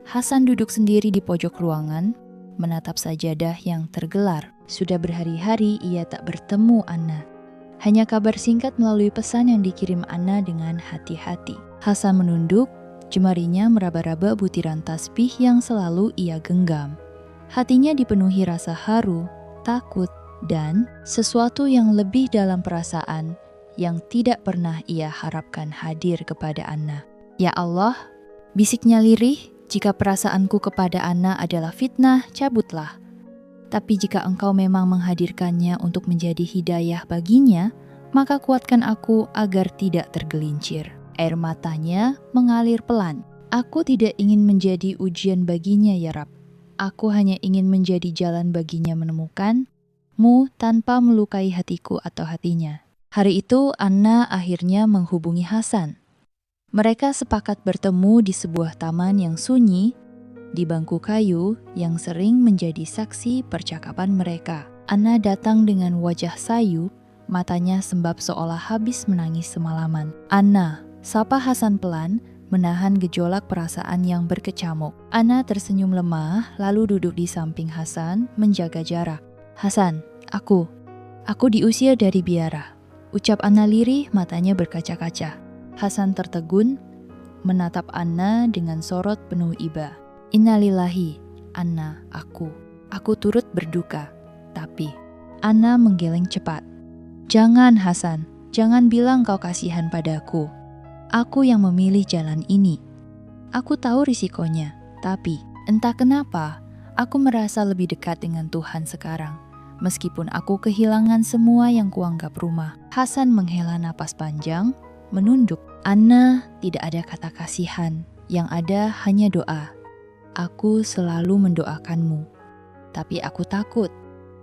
Hasan duduk sendiri di pojok ruangan, menatap sajadah yang tergelar. Sudah berhari-hari ia tak bertemu Anna. Hanya kabar singkat melalui pesan yang dikirim Anna dengan hati-hati. Hasan menunduk, jemarinya meraba-raba butiran tasbih yang selalu ia genggam. Hatinya dipenuhi rasa haru, takut, dan sesuatu yang lebih dalam perasaan yang tidak pernah ia harapkan hadir kepada Anna. Ya Allah, bisiknya lirih, jika perasaanku kepada Anna adalah fitnah, cabutlah. Tapi jika engkau memang menghadirkannya untuk menjadi hidayah baginya, maka kuatkan aku agar tidak tergelincir. Air matanya mengalir pelan. Aku tidak ingin menjadi ujian baginya ya Rab. Aku hanya ingin menjadi jalan baginya menemukanmu tanpa melukai hatiku atau hatinya. Hari itu Anna akhirnya menghubungi Hasan. Mereka sepakat bertemu di sebuah taman yang sunyi, di bangku kayu yang sering menjadi saksi percakapan mereka. Anna datang dengan wajah sayu, matanya sembab seolah habis menangis semalaman. "Anna," sapa Hasan pelan, menahan gejolak perasaan yang berkecamuk. Anna tersenyum lemah, lalu duduk di samping Hasan, menjaga jarak. "Hasan, aku diusir dari biara," ucap Anna lirih, matanya berkaca-kaca. Hasan tertegun, menatap Anna dengan sorot penuh iba. "Innalillahi, Anna, aku turut berduka, tapi..." Anna menggeleng cepat. "Jangan Hasan, jangan bilang kau kasihan padaku. Aku yang memilih jalan ini. Aku tahu risikonya, tapi entah kenapa, aku merasa lebih dekat dengan Tuhan sekarang. Meskipun aku kehilangan semua yang kuanggap rumah." Hasan menghela napas panjang, menunduk. "Anna, tidak ada kata kasihan, yang ada hanya doa. Aku selalu mendoakanmu, tapi aku takut.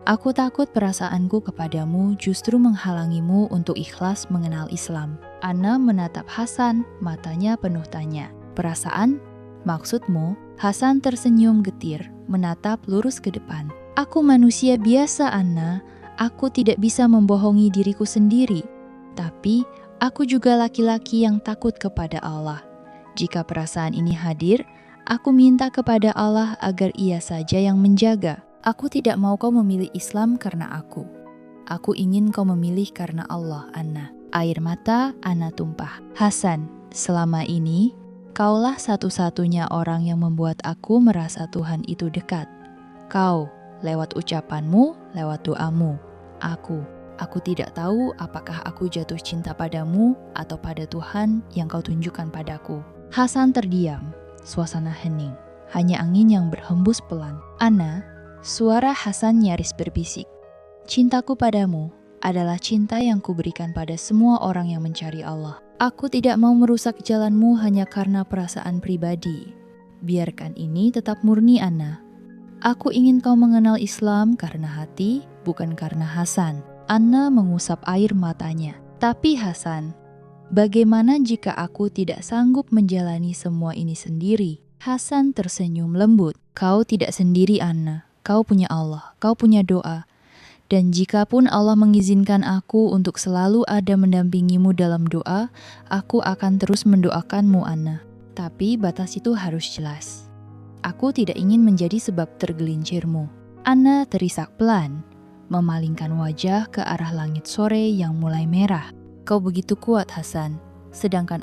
Aku takut perasaanku kepadamu justru menghalangimu untuk ikhlas mengenal Islam." Anna menatap Hasan, matanya penuh tanya. "Perasaan? Maksudmu?" Hasan tersenyum getir, menatap lurus ke depan. "Aku manusia biasa, Anna. Aku tidak bisa membohongi diriku sendiri. Tapi aku juga laki-laki yang takut kepada Allah. Jika perasaan ini hadir, aku minta kepada Allah agar Ia saja yang menjaga. Aku tidak mau kau memilih Islam karena aku. Aku ingin kau memilih karena Allah, Anna." Air mata Anna tumpah. "Hasan, selama ini, kaulah satu-satunya orang yang membuat aku merasa Tuhan itu dekat. Kau, lewat ucapanmu, lewat doamu. Aku tidak tahu apakah aku jatuh cinta padamu atau pada Tuhan yang kau tunjukkan padaku." Hasan terdiam, suasana hening. Hanya angin yang berhembus pelan. "Anna," suara Hasan nyaris berbisik, "cintaku padamu adalah cinta yang kuberikan pada semua orang yang mencari Allah. Aku tidak mau merusak jalanmu hanya karena perasaan pribadi. Biarkan ini tetap murni, Anna. Aku ingin kau mengenal Islam karena hati, bukan karena Hasan." Anna mengusap air matanya. "Tapi Hasan, bagaimana jika aku tidak sanggup menjalani semua ini sendiri?" Hasan tersenyum lembut. "Kau tidak sendiri, Anna. Kau punya Allah, kau punya doa. Dan jikapun Allah mengizinkan aku untuk selalu ada mendampingimu dalam doa, aku akan terus mendoakanmu, Anna. Tapi batas itu harus jelas. Aku tidak ingin menjadi sebab tergelincirmu." Anna terisak pelan, memalingkan wajah ke arah langit sore yang mulai merah. "Kau begitu kuat, Hasan, sedangkan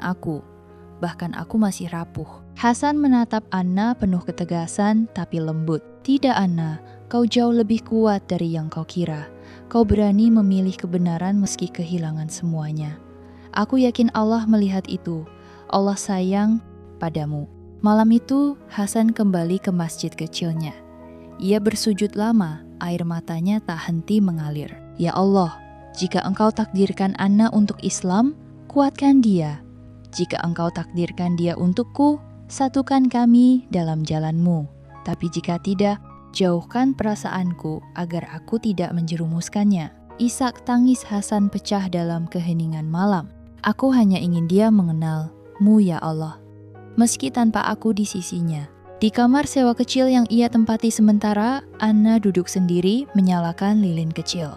bahkan aku masih rapuh." Hasan menatap Anna penuh ketegasan tapi lembut. "Tidak, Anna, kau jauh lebih kuat dari yang kau kira. Kau berani memilih kebenaran meski kehilangan semuanya. Aku yakin Allah melihat itu. Allah sayang padamu." Malam itu, Hasan kembali ke masjid kecilnya. Ia bersujud lama, air matanya tak henti mengalir. "Ya Allah, jika Engkau takdirkan Anna untuk Islam, kuatkan dia. Jika Engkau takdirkan dia untukku, satukan kami dalam jalan-Mu. Tapi jika tidak, jauhkan perasaanku agar aku tidak menjerumuskannya." Isak tangis Hasan pecah dalam keheningan malam. "Aku hanya ingin dia mengenal-Mu, ya Allah, meski tanpa aku di sisinya." Di kamar sewa kecil yang ia tempati sementara, Anna duduk sendiri menyalakan lilin kecil.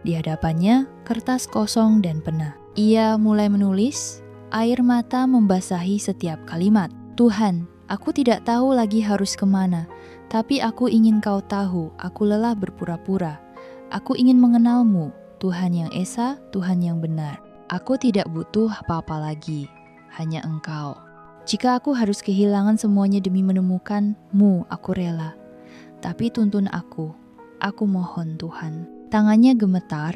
Di hadapannya, kertas kosong dan pena. Ia mulai menulis, air mata membasahi setiap kalimat. "Tuhan, aku tidak tahu lagi harus kemana, tapi aku ingin kau tahu, aku lelah berpura-pura. Aku ingin mengenalmu, Tuhan yang Esa, Tuhan yang benar. Aku tidak butuh apa-apa lagi, hanya Engkau. Jika aku harus kehilangan semuanya demi menemukan-Mu, aku rela. Tapi tuntun aku mohon Tuhan." Tangannya gemetar,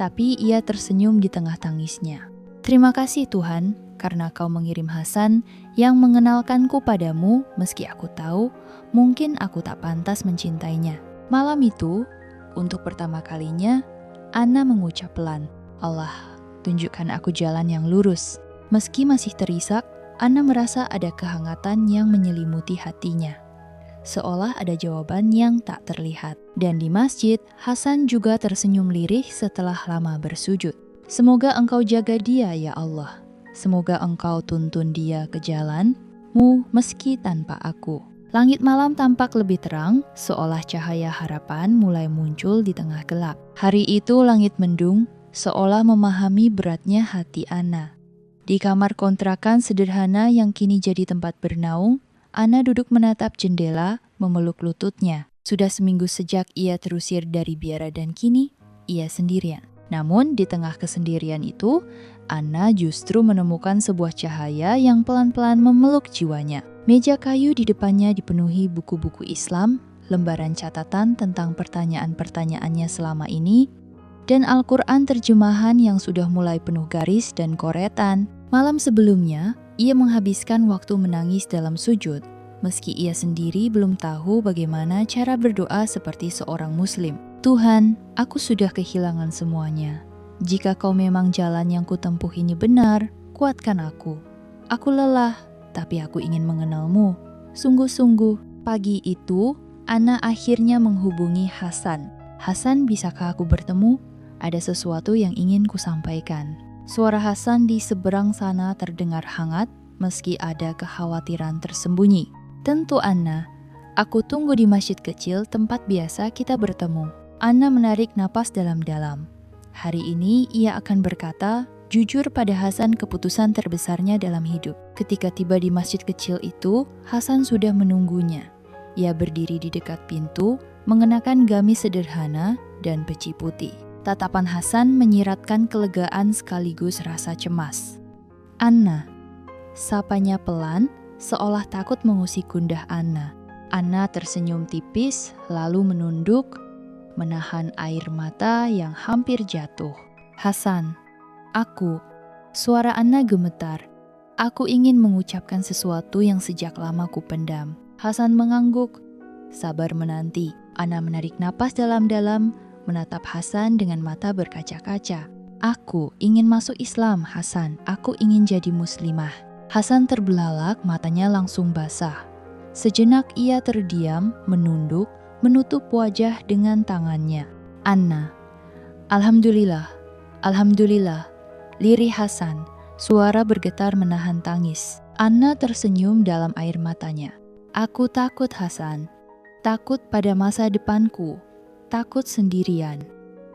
tapi ia tersenyum di tengah tangisnya. "Terima kasih Tuhan, karena Kau mengirim Hasan yang mengenalkanku padamu, meski aku tahu mungkin aku tak pantas mencintainya." Malam itu, untuk pertama kalinya, Anna mengucap pelan, "Allah, tunjukkan aku jalan yang lurus." Meski masih terisak, Anna merasa ada kehangatan yang menyelimuti hatinya. seolah ada jawaban yang tak terlihat. Dan di masjid, Hasan juga tersenyum lirih setelah lama bersujud. Semoga engkau jaga dia ya Allah. Semoga engkau tuntun dia ke jalan-Mu meski tanpa aku. Langit malam tampak lebih terang, seolah cahaya harapan mulai muncul di tengah gelap. Hari itu langit mendung, seolah memahami beratnya hati Anna. Di kamar kontrakan sederhana yang kini jadi tempat bernaung, Anna duduk menatap jendela, memeluk lututnya. Sudah seminggu sejak ia terusir dari biara dan kini ia sendirian. Namun di tengah kesendirian itu, Anna justru menemukan sebuah cahaya yang pelan-pelan memeluk jiwanya. Meja kayu di depannya dipenuhi buku-buku Islam, lembaran catatan tentang pertanyaan-pertanyaannya selama ini, dan Al-Quran terjemahan yang sudah mulai penuh garis dan coretan. Malam sebelumnya, ia menghabiskan waktu menangis dalam sujud, meski ia sendiri belum tahu bagaimana cara berdoa seperti seorang muslim. Tuhan, aku sudah kehilangan semuanya. Jika kau memang jalan yang kutempuh ini benar, kuatkan aku. Aku lelah, tapi aku ingin mengenalmu. Sungguh-sungguh, pagi itu, Anna akhirnya menghubungi Hasan. Hasan, bisakah aku bertemu? Ada sesuatu yang ingin kusampaikan. Suara Hasan di seberang sana terdengar hangat, meski ada kekhawatiran tersembunyi. Tentu Anna, aku tunggu di masjid kecil tempat biasa kita bertemu. Anna menarik napas dalam-dalam. Hari ini ia akan berkata, jujur pada Hasan keputusan terbesarnya dalam hidup. Ketika tiba di masjid kecil itu, Hasan sudah menunggunya. Ia berdiri di dekat pintu, mengenakan gamis sederhana dan peci putih. Tatapan Hasan menyiratkan kelegaan sekaligus rasa cemas. Anna, sapanya pelan, seolah takut mengusik gundah Anna. Anna tersenyum tipis, lalu menunduk, menahan air mata yang hampir jatuh. Hasan, aku. Suara Anna gemetar. Aku ingin mengucapkan sesuatu yang sejak lama kupendam. Hasan mengangguk. Sabar menanti. Anna menarik napas dalam-dalam, menatap Hasan dengan mata berkaca-kaca. Aku ingin masuk Islam, Hasan. Aku ingin jadi muslimah. Hasan terbelalak, matanya langsung basah. Sejenak ia terdiam, menunduk, menutup wajah dengan tangannya. Anna, Alhamdulillah, Alhamdulillah, lirih Hasan. Suara bergetar menahan tangis. Anna tersenyum dalam air matanya. Aku takut Hasan, takut pada masa depanku, takut sendirian.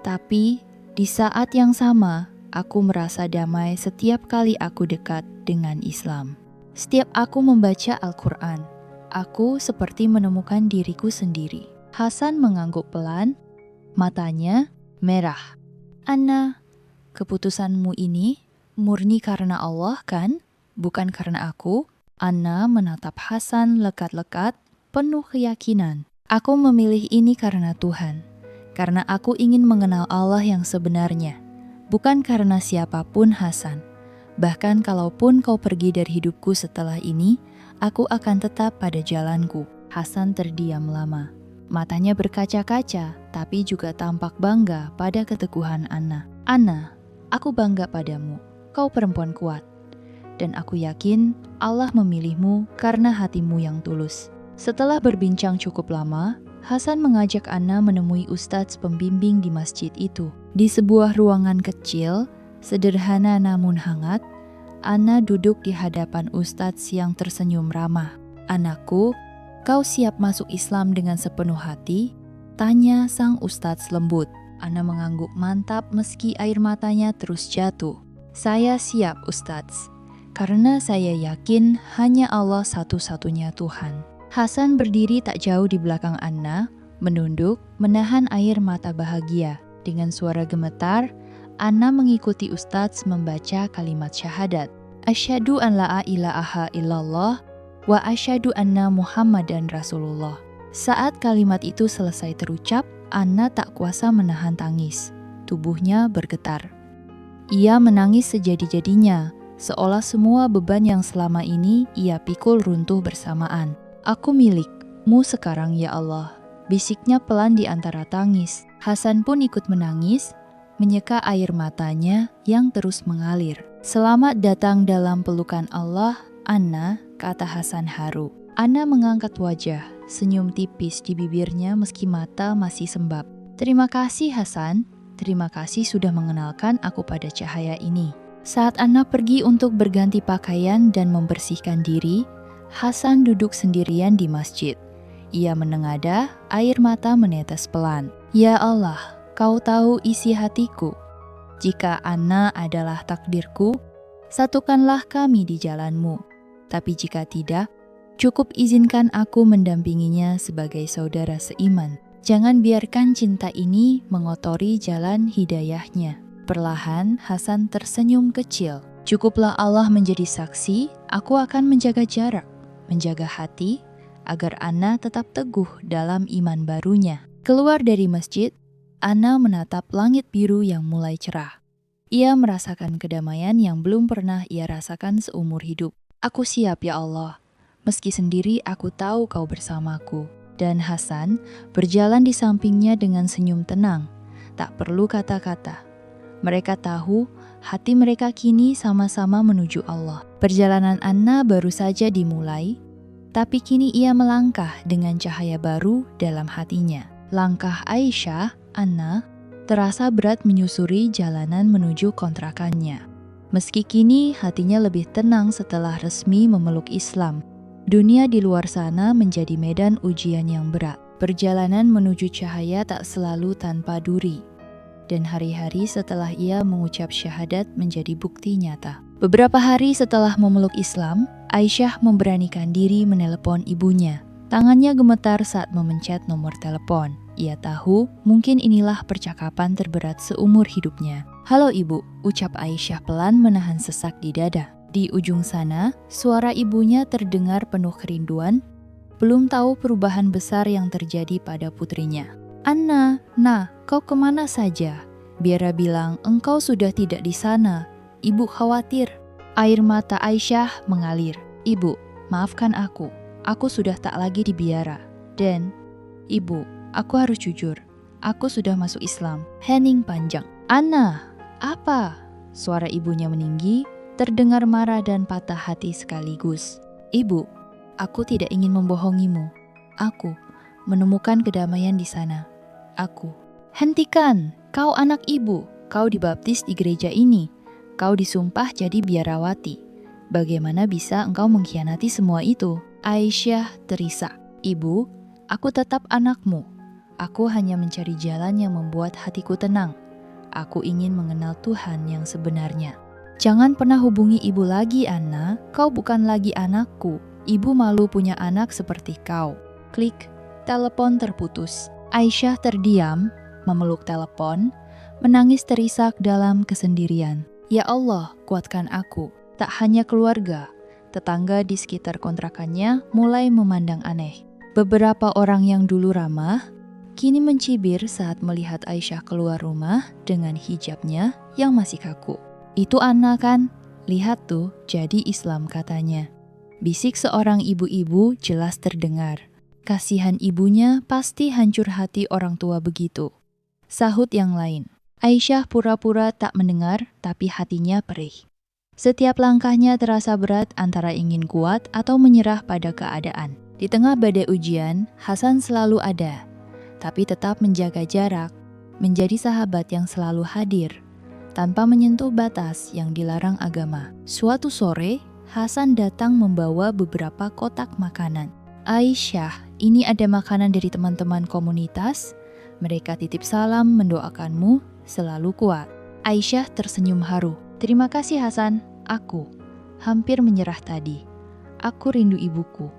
Tapi di saat yang sama, aku merasa damai setiap kali aku dekat dengan Islam. Setiap aku membaca Al-Quran, aku seperti menemukan diriku sendiri. Hasan mengangguk pelan, matanya merah. Anna, keputusanmu ini murni karena Allah kan? Bukan karena aku? Anna menatap Hasan lekat-lekat, penuh keyakinan. Aku memilih ini karena Tuhan. Karena aku ingin mengenal Allah yang sebenarnya. Bukan karena siapapun Hasan. Bahkan kalaupun kau pergi dari hidupku setelah ini, aku akan tetap pada jalanku. Hasan terdiam lama. Matanya berkaca-kaca, tapi juga tampak bangga pada keteguhan Anna. Anna, aku bangga padamu. Kau perempuan kuat. Dan aku yakin Allah memilihmu karena hatimu yang tulus. Setelah berbincang cukup lama, Hasan mengajak Anna menemui ustadz pembimbing di masjid itu. Di sebuah ruangan kecil, sederhana namun hangat, Anna duduk di hadapan ustadz yang tersenyum ramah. Anakku, kau siap masuk Islam dengan sepenuh hati? Tanya sang ustadz lembut. Anna mengangguk mantap meski air matanya terus jatuh. Saya siap ustadz, karena saya yakin hanya Allah satu-satunya Tuhan. Hasan berdiri tak jauh di belakang Anna, menunduk, menahan air mata bahagia. Dengan suara gemetar, Anna mengikuti ustadz membaca kalimat syahadat. Asyhadu an la ilaha illallah wa asyhadu anna Muhammadan Rasulullah. Saat kalimat itu selesai terucap, Anna tak kuasa menahan tangis. Tubuhnya bergetar. Ia menangis sejadi-jadinya, seolah semua beban yang selama ini ia pikul runtuh bersamaan. Aku milikmu sekarang ya Allah, bisiknya pelan di antara tangis. Hasan pun ikut menangis, menyeka air matanya yang terus mengalir. Selamat datang dalam pelukan Allah, Anna, kata Hasan haru. Anna mengangkat wajah, senyum tipis di bibirnya meski mata masih sembab. Terima kasih Hasan, terima kasih sudah mengenalkan aku pada cahaya ini. Saat Anna pergi untuk berganti pakaian dan membersihkan diri, Hasan duduk sendirian di masjid. Ia menengadah, air mata menetes pelan. Ya Allah, kau tahu isi hatiku. Jika Anna adalah takdirku, satukanlah kami di jalanmu. Tapi jika tidak, cukup izinkan aku mendampinginya sebagai saudara seiman. Jangan biarkan cinta ini mengotori jalan hidayahnya. Perlahan Hasan tersenyum kecil. Cukuplah Allah menjadi saksi, aku akan menjaga jarak, menjaga hati, agar Anna tetap teguh dalam iman barunya. Keluar dari masjid, Anna menatap langit biru yang mulai cerah. Ia merasakan kedamaian yang belum pernah ia rasakan seumur hidup. Aku siap ya Allah, meski sendiri aku tahu kau bersamaku. Dan Hasan berjalan di sampingnya dengan senyum tenang, tak perlu kata-kata. Mereka tahu hati mereka kini sama-sama menuju Allah. Perjalanan Anna baru saja dimulai, tapi kini ia melangkah dengan cahaya baru dalam hatinya. Langkah Aisyah, Anna, terasa berat menyusuri jalanan menuju kontrakannya. Meski kini hatinya lebih tenang setelah resmi memeluk Islam, dunia di luar sana menjadi medan ujian yang berat. Perjalanan menuju cahaya tak selalu tanpa duri. Dan hari-hari setelah ia mengucap syahadat menjadi bukti nyata. Beberapa hari setelah memeluk Islam, Aisyah memberanikan diri menelepon ibunya. Tangannya gemetar saat memencet nomor telepon. Ia tahu mungkin inilah percakapan terberat seumur hidupnya. Halo ibu, ucap Aisyah pelan menahan sesak di dada. Di ujung sana, suara ibunya terdengar penuh kerinduan, belum tahu perubahan besar yang terjadi pada putrinya. Anna, kau kemana saja? Biara bilang engkau sudah tidak di sana. Ibu khawatir. Air mata Aisyah mengalir. Ibu, maafkan aku. Aku sudah tak lagi di biara. Dan, ibu, aku harus jujur. Aku sudah masuk Islam. Hening panjang. Anna, apa? Suara ibunya meninggi, terdengar marah dan patah hati sekaligus. Ibu, aku tidak ingin membohongimu. Aku menemukan kedamaian di sana. Aku. Hentikan, kau anak ibu. Kau dibaptis di gereja ini. Kau disumpah jadi biarawati. Bagaimana bisa engkau mengkhianati semua itu? Aisyah terisak. Ibu, aku tetap anakmu. Aku hanya mencari jalan yang membuat hatiku tenang. Aku ingin mengenal Tuhan yang sebenarnya. Jangan pernah hubungi ibu lagi, Anna. Kau bukan lagi anakku. Ibu malu punya anak seperti kau. Klik, telepon terputus. Aisyah terdiam, memeluk telepon, menangis terisak dalam kesendirian. Ya Allah, kuatkan aku. Tak hanya keluarga, tetangga di sekitar kontrakannya mulai memandang aneh. Beberapa orang yang dulu ramah, kini mencibir saat melihat Aisyah keluar rumah dengan hijabnya yang masih kaku. Itu Anna kan? Lihat tuh, jadi Islam katanya. Bisik seorang ibu-ibu jelas terdengar. Kasihan ibunya pasti hancur hati orang tua begitu. Sahut yang lain. Aisyah pura-pura tak mendengar, tapi hatinya perih. Setiap langkahnya terasa berat antara ingin kuat atau menyerah pada keadaan. Di tengah badai ujian, Hasan selalu ada, tapi tetap menjaga jarak, menjadi sahabat yang selalu hadir, tanpa menyentuh batas yang dilarang agama. Suatu sore, Hasan datang membawa beberapa kotak makanan. Aisyah, ini ada makanan dari teman-teman komunitas. Mereka titip salam mendoakanmu selalu kuat. Aisyah tersenyum haru. Terima kasih Hasan, aku hampir menyerah tadi. Aku rindu ibuku.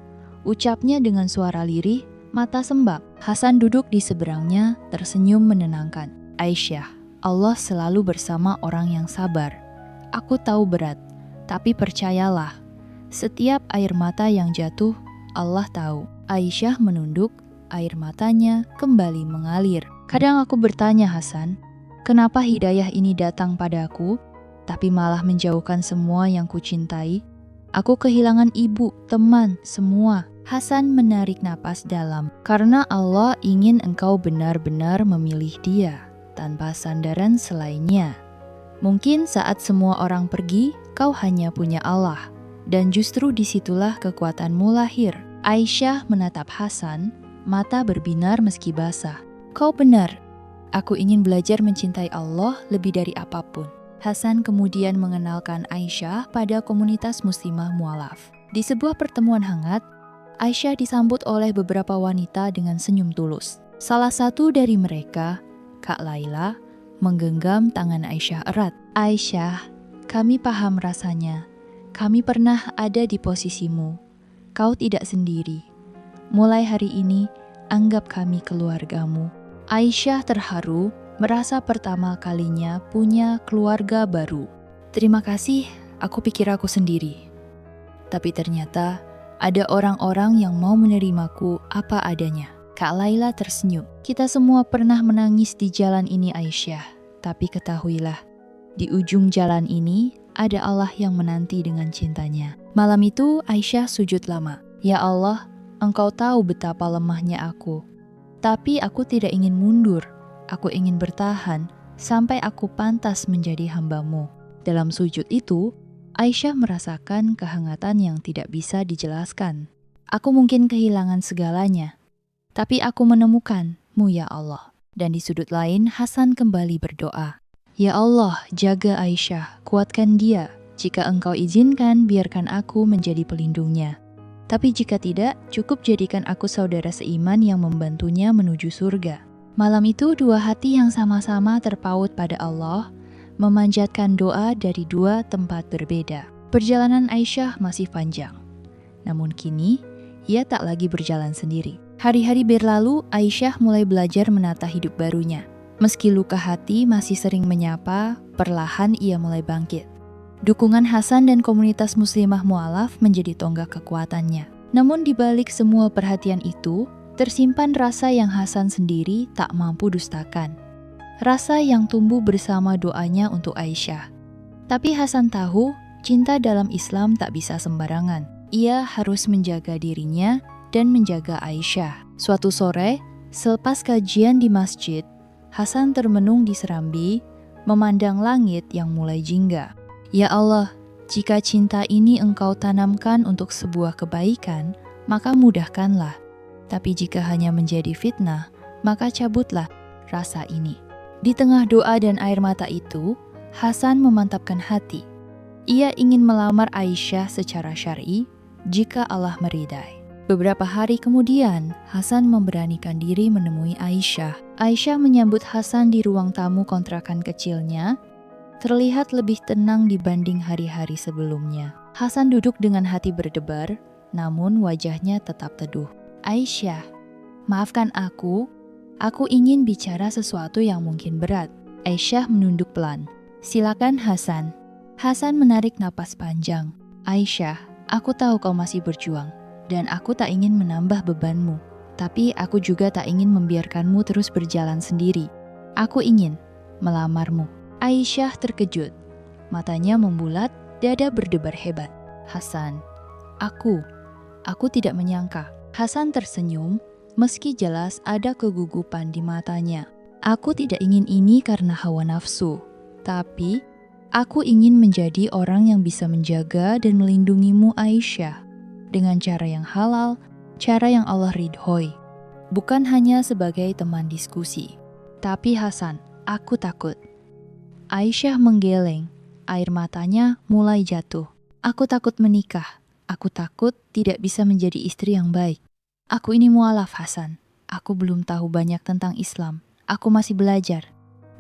Ucapnya dengan suara lirih, mata sembab. Hasan duduk di seberangnya, tersenyum menenangkan. Aisyah, Allah selalu bersama orang yang sabar. Aku tahu berat, tapi percayalah, setiap air mata yang jatuh, Allah tahu. Aisyah menunduk, air matanya kembali mengalir. Kadang aku bertanya Hasan, kenapa hidayah ini datang padaku, tapi malah menjauhkan semua yang kucintai? Aku kehilangan ibu, teman, semua. Hasan menarik napas dalam, karena Allah ingin engkau benar-benar memilih dia, tanpa sandaran selainnya. Mungkin saat semua orang pergi, kau hanya punya Allah, dan justru disitulah kekuatanmu lahir. Aisyah menatap Hasan, mata berbinar meski basah. Kau benar, aku ingin belajar mencintai Allah lebih dari apapun. Hasan kemudian mengenalkan Aisyah pada komunitas muslimah mualaf. Di sebuah pertemuan hangat, Aisyah disambut oleh beberapa wanita dengan senyum tulus. Salah satu dari mereka, Kak Laila, menggenggam tangan Aisyah erat. Aisyah, kami paham rasanya. Kami pernah ada di posisimu. Kau tidak sendiri. Mulai hari ini, anggap kami keluargamu. Aisyah terharu, merasa pertama kalinya punya keluarga baru. Terima kasih, aku pikir aku sendiri. Tapi ternyata, ada orang-orang yang mau menerimaku apa adanya. Kak Laila tersenyum. Kita semua pernah menangis di jalan ini, Aisyah. Tapi ketahuilah, di ujung jalan ini ada Allah yang menanti dengan cintanya. Malam itu Aisyah sujud lama. Ya Allah, Engkau tahu betapa lemahnya aku. Tapi aku tidak ingin mundur. Aku ingin bertahan sampai aku pantas menjadi hamba-Mu. Dalam sujud itu, Aisyah merasakan kehangatan yang tidak bisa dijelaskan. Aku mungkin kehilangan segalanya, tapi aku menemukan-Mu ya Allah. Dan di sudut lain, Hasan kembali berdoa. Ya Allah, jaga Aisyah, kuatkan dia. Jika Engkau izinkan, biarkan aku menjadi pelindungnya. Tapi jika tidak, cukup jadikan aku saudara seiman yang membantunya menuju surga. Malam itu dua hati yang sama-sama terpaut pada Allah, memanjatkan doa dari dua tempat berbeda. Perjalanan Aisyah masih panjang. Namun kini, ia tak lagi berjalan sendiri. Hari-hari berlalu, Aisyah mulai belajar menata hidup barunya. Meski luka hati masih sering menyapa, perlahan ia mulai bangkit. Dukungan Hasan dan komunitas muslimah mualaf menjadi tonggak kekuatannya. Namun di balik semua perhatian itu, tersimpan rasa yang Hasan sendiri tak mampu dustakan. Rasa yang tumbuh bersama doanya untuk Aisyah. Tapi Hasan tahu, cinta dalam Islam tak bisa sembarangan. Ia harus menjaga dirinya dan menjaga Aisyah. Suatu sore, selepas kajian di masjid, Hasan termenung di serambi, memandang langit yang mulai jingga. Ya Allah, jika cinta ini Engkau tanamkan untuk sebuah kebaikan, maka mudahkanlah. Tapi jika hanya menjadi fitnah, maka cabutlah rasa ini. Di tengah doa dan air mata itu, Hasan memantapkan hati. Ia ingin melamar Aisyah secara syar'i jika Allah meridai. Beberapa hari kemudian, Hasan memberanikan diri menemui Aisyah. Aisyah menyambut Hasan di ruang tamu kontrakan kecilnya, terlihat lebih tenang dibanding hari-hari sebelumnya. Hasan duduk dengan hati berdebar, namun wajahnya tetap teduh. Aisyah, maafkan aku ingin bicara sesuatu yang mungkin berat. Aisyah menunduk pelan. Silakan Hasan. Hasan menarik napas panjang. Aisyah, aku tahu kau masih berjuang, dan aku tak ingin menambah bebanmu. Tapi aku juga tak ingin membiarkanmu terus berjalan sendiri. Aku ingin melamarmu. Aisyah terkejut. Matanya membulat, dada berdebar hebat. Hasan, aku tidak menyangka. Hasan tersenyum, meski jelas ada kegugupan di matanya. Aku tidak ingin ini karena hawa nafsu, tapi aku ingin menjadi orang yang bisa menjaga dan melindungimu Aisyah, dengan cara yang halal, cara yang Allah ridhoi. Bukan hanya sebagai teman diskusi. Tapi Hasan, aku takut. Aisyah menggeleng, air matanya mulai jatuh. Aku takut menikah, aku takut tidak bisa menjadi istri yang baik. Aku ini mualaf Hasan, aku belum tahu banyak tentang Islam. Aku masih belajar.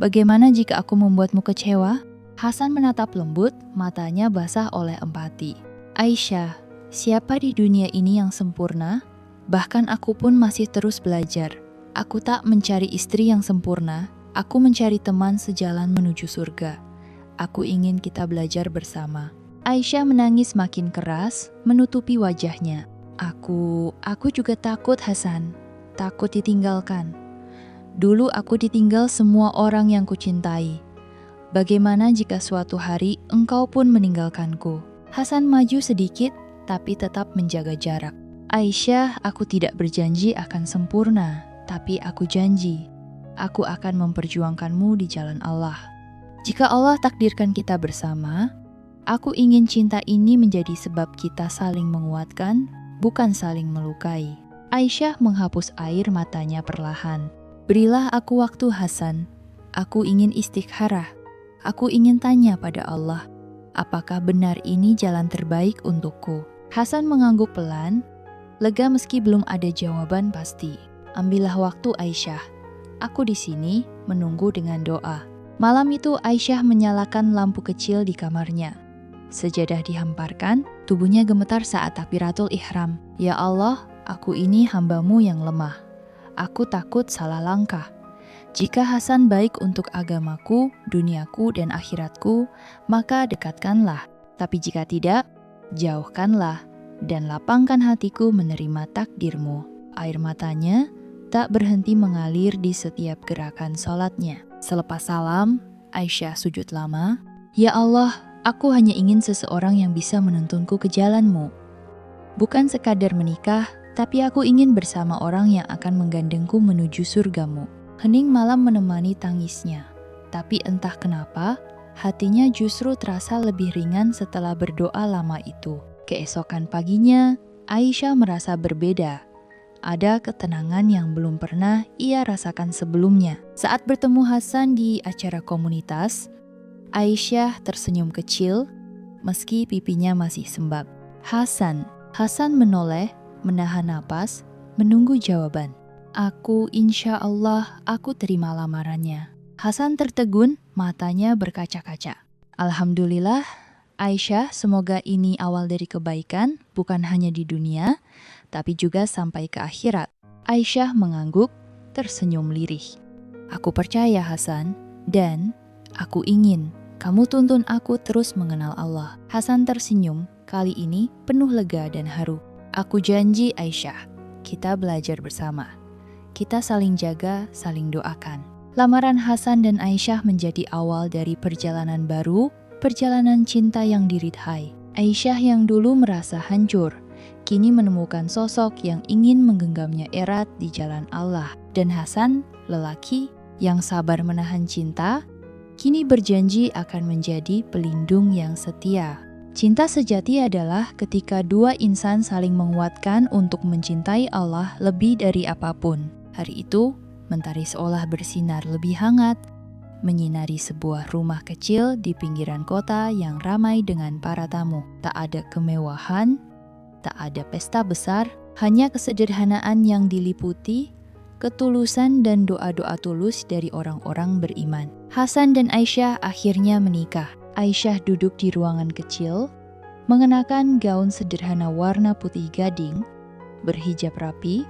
Bagaimana jika aku membuatmu kecewa? Hasan menatap lembut, matanya basah oleh empati. Aisyah, siapa di dunia ini yang sempurna? Bahkan aku pun masih terus belajar. Aku tak mencari istri yang sempurna, aku mencari teman sejalan menuju surga. Aku ingin kita belajar bersama. Aisyah menangis makin keras, menutupi wajahnya. Aku juga takut Hasan, takut ditinggalkan. Dulu aku ditinggal semua orang yang kucintai. Bagaimana jika suatu hari engkau pun meninggalkanku? Hasan maju sedikit, tapi tetap menjaga jarak. Aisyah, aku tidak berjanji akan sempurna, tapi aku janji, aku akan memperjuangkanmu di jalan Allah. Jika Allah takdirkan kita bersama, aku ingin cinta ini menjadi sebab kita saling menguatkan, bukan saling melukai. Aisyah menghapus air matanya perlahan. Berilah aku waktu Hasan. Aku ingin istikharah. Aku ingin tanya pada Allah, apakah benar ini jalan terbaik untukku? Hasan mengangguk pelan, lega meski belum ada jawaban pasti. Ambillah waktu Aisyah. Aku di sini menunggu dengan doa. Malam itu Aisyah menyalakan lampu kecil di kamarnya. Sejadah dihamparkan, tubuhnya gemetar saat takbiratul ihram. Ya Allah, aku ini hamba-Mu yang lemah. Aku takut salah langkah. Jika Hasan baik untuk agamaku, duniaku, dan akhiratku, maka dekatkanlah. Tapi jika tidak, jauhkanlah dan lapangkan hatiku menerima takdir-Mu. Air matanya tak berhenti mengalir di setiap gerakan sholatnya. Selepas salam, Aisyah sujud lama. Ya Allah, aku hanya ingin seseorang yang bisa menuntunku ke jalan-Mu. Bukan sekadar menikah, tapi aku ingin bersama orang yang akan menggandengku menuju surga-Mu. Hening malam menemani tangisnya. Tapi entah kenapa, hatinya justru terasa lebih ringan setelah berdoa lama itu. Keesokan paginya, Aisyah merasa berbeda. Ada ketenangan yang belum pernah ia rasakan sebelumnya. Saat bertemu Hasan di acara komunitas, Aisyah tersenyum kecil meski pipinya masih sembab. Hasan menoleh, menahan napas, menunggu jawaban. Aku insya Allah aku terima lamarannya. Hasan tertegun, matanya berkaca-kaca. Alhamdulillah, Aisyah, semoga ini awal dari kebaikan, bukan hanya di dunia, tapi juga sampai ke akhirat. Aisyah mengangguk, tersenyum lirih. Aku percaya Hasan, dan aku ingin kamu tuntun aku terus mengenal Allah. Hasan tersenyum, kali ini penuh lega dan haru. Aku janji Aisyah, kita belajar bersama. Kita saling jaga, saling doakan. Lamaran Hasan dan Aisyah menjadi awal dari perjalanan baru, perjalanan cinta yang dirithai. Aisyah yang dulu merasa hancur, kini menemukan sosok yang ingin menggenggamnya erat di jalan Allah. Dan Hasan, lelaki yang sabar menahan cinta, kini berjanji akan menjadi pelindung yang setia. Cinta sejati adalah ketika dua insan saling menguatkan untuk mencintai Allah lebih dari apapun. Hari itu, mentari seolah bersinar lebih hangat, menyinari sebuah rumah kecil di pinggiran kota yang ramai dengan para tamu. Tak ada kemewahan, tak ada pesta besar, hanya kesederhanaan yang diliputi ketulusan dan doa-doa tulus dari orang-orang beriman. Hasan dan Aisyah akhirnya menikah. Aisyah duduk di ruangan kecil, mengenakan gaun sederhana warna putih gading, berhijab rapi,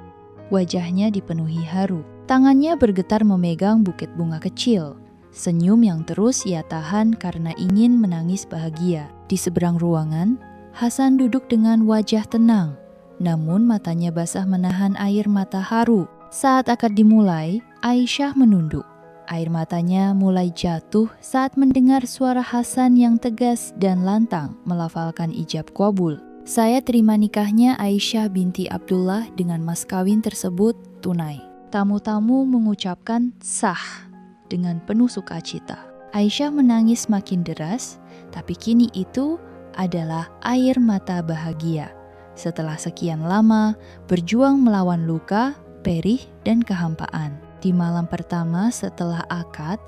wajahnya dipenuhi haru. Tangannya bergetar memegang buket bunga kecil, senyum yang terus ia tahan karena ingin menangis bahagia. Di seberang ruangan, Hasan duduk dengan wajah tenang, namun matanya basah menahan air mata haru. Saat akad dimulai, Aisyah menunduk. Air matanya mulai jatuh saat mendengar suara Hasan yang tegas dan lantang melafalkan ijab qabul. Saya terima nikahnya Aisyah binti Abdullah dengan mas kawin tersebut tunai. Tamu-tamu mengucapkan sah dengan penuh sukacita. Aisyah menangis makin deras, tapi kini itu adalah air mata bahagia. Setelah sekian lama berjuang melawan luka, perih, dan kehampaan. Di malam pertama setelah akad,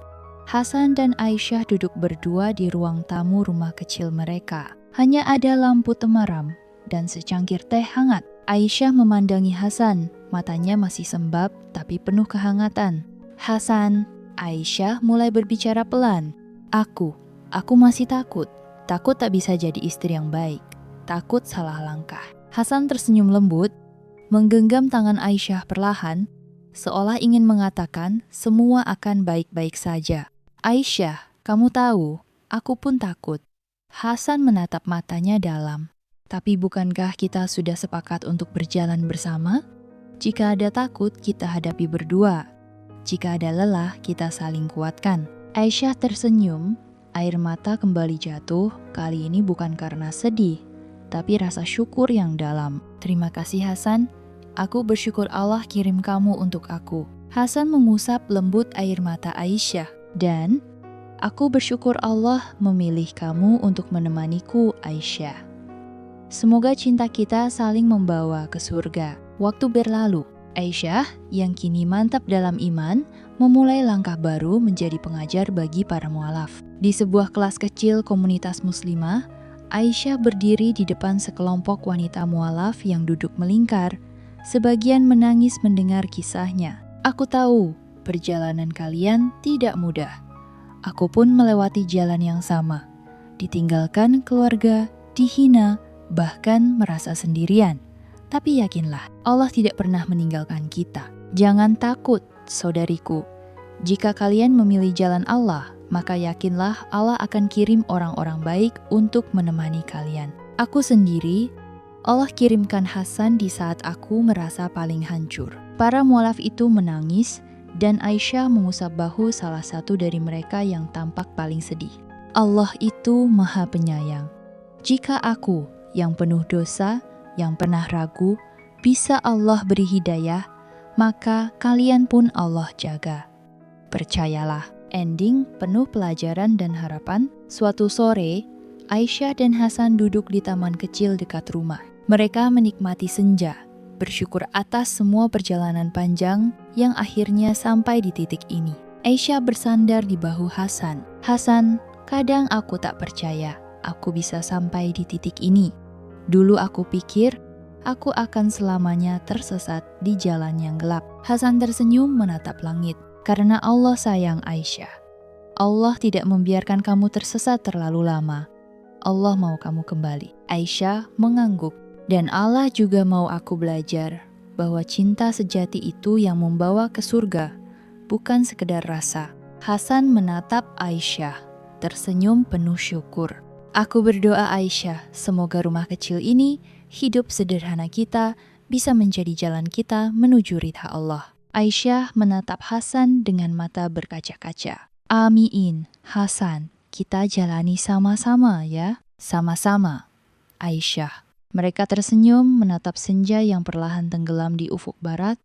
Hasan dan Aisyah duduk berdua di ruang tamu rumah kecil mereka. Hanya ada lampu temaram dan secangkir teh hangat. Aisyah memandangi Hasan, matanya masih sembab tapi penuh kehangatan. Hasan, Aisyah mulai berbicara pelan. Aku masih takut. Takut tak bisa jadi istri yang baik. Takut salah langkah. Hasan tersenyum lembut, menggenggam tangan Aisyah perlahan, seolah ingin mengatakan semua akan baik-baik saja. Aisyah, kamu tahu, aku pun takut. Hasan menatap matanya dalam. Tapi bukankah kita sudah sepakat untuk berjalan bersama? Jika ada takut, kita hadapi berdua. Jika ada lelah, kita saling kuatkan. Aisyah tersenyum, air mata kembali jatuh, kali ini bukan karena sedih, tapi rasa syukur yang dalam. Terima kasih Hasan, aku bersyukur Allah kirim kamu untuk aku. Hasan mengusap lembut air mata Aisyah. Dan aku bersyukur Allah memilih kamu untuk menemaniku Aisyah. Semoga cinta kita saling membawa ke surga. Waktu berlalu, Aisyah yang kini mantap dalam iman memulai langkah baru menjadi pengajar bagi para mualaf. Di sebuah kelas kecil komunitas muslimah, Aisyah berdiri di depan sekelompok wanita mualaf yang duduk melingkar. Sebagian menangis mendengar kisahnya. Aku tahu perjalanan kalian tidak mudah. Aku pun melewati jalan yang sama. Ditinggalkan keluarga, dihina, bahkan merasa sendirian. Tapi yakinlah, Allah tidak pernah meninggalkan kita. Jangan takut, saudariku. Jika kalian memilih jalan Allah, maka yakinlah Allah akan kirim orang-orang baik untuk menemani kalian. Aku sendiri, Allah kirimkan Hasan di saat aku merasa paling hancur. Para mualaf itu menangis, dan Aisyah mengusap bahu salah satu dari mereka yang tampak paling sedih. Allah itu Maha Penyayang. Jika aku yang penuh dosa, yang pernah ragu, bisa Allah beri hidayah, maka kalian pun Allah jaga. Percayalah. Ending penuh pelajaran dan harapan. Suatu sore, Aisyah dan Hasan duduk di taman kecil dekat rumah. Mereka menikmati senja, bersyukur atas semua perjalanan panjang yang akhirnya sampai di titik ini. Aisyah bersandar di bahu Hasan. Hasan, kadang aku tak percaya aku bisa sampai di titik ini. Dulu aku pikir aku akan selamanya tersesat di jalan yang gelap. Hasan tersenyum menatap langit. Karena Allah sayang Aisyah. Allah tidak membiarkan kamu tersesat terlalu lama. Allah mau kamu kembali. Aisyah mengangguk. Dan Allah juga mau aku belajar bahwa cinta sejati itu yang membawa ke surga, bukan sekedar rasa. Hasan menatap Aisyah, tersenyum penuh syukur. Aku berdoa Aisyah, semoga rumah kecil ini, hidup sederhana kita, bisa menjadi jalan kita menuju ridha Allah. Aisyah menatap Hasan dengan mata berkaca-kaca. Amin, Hasan, kita jalani sama-sama ya. Sama-sama, Aisyah. Mereka tersenyum menatap senja yang perlahan tenggelam di ufuk barat.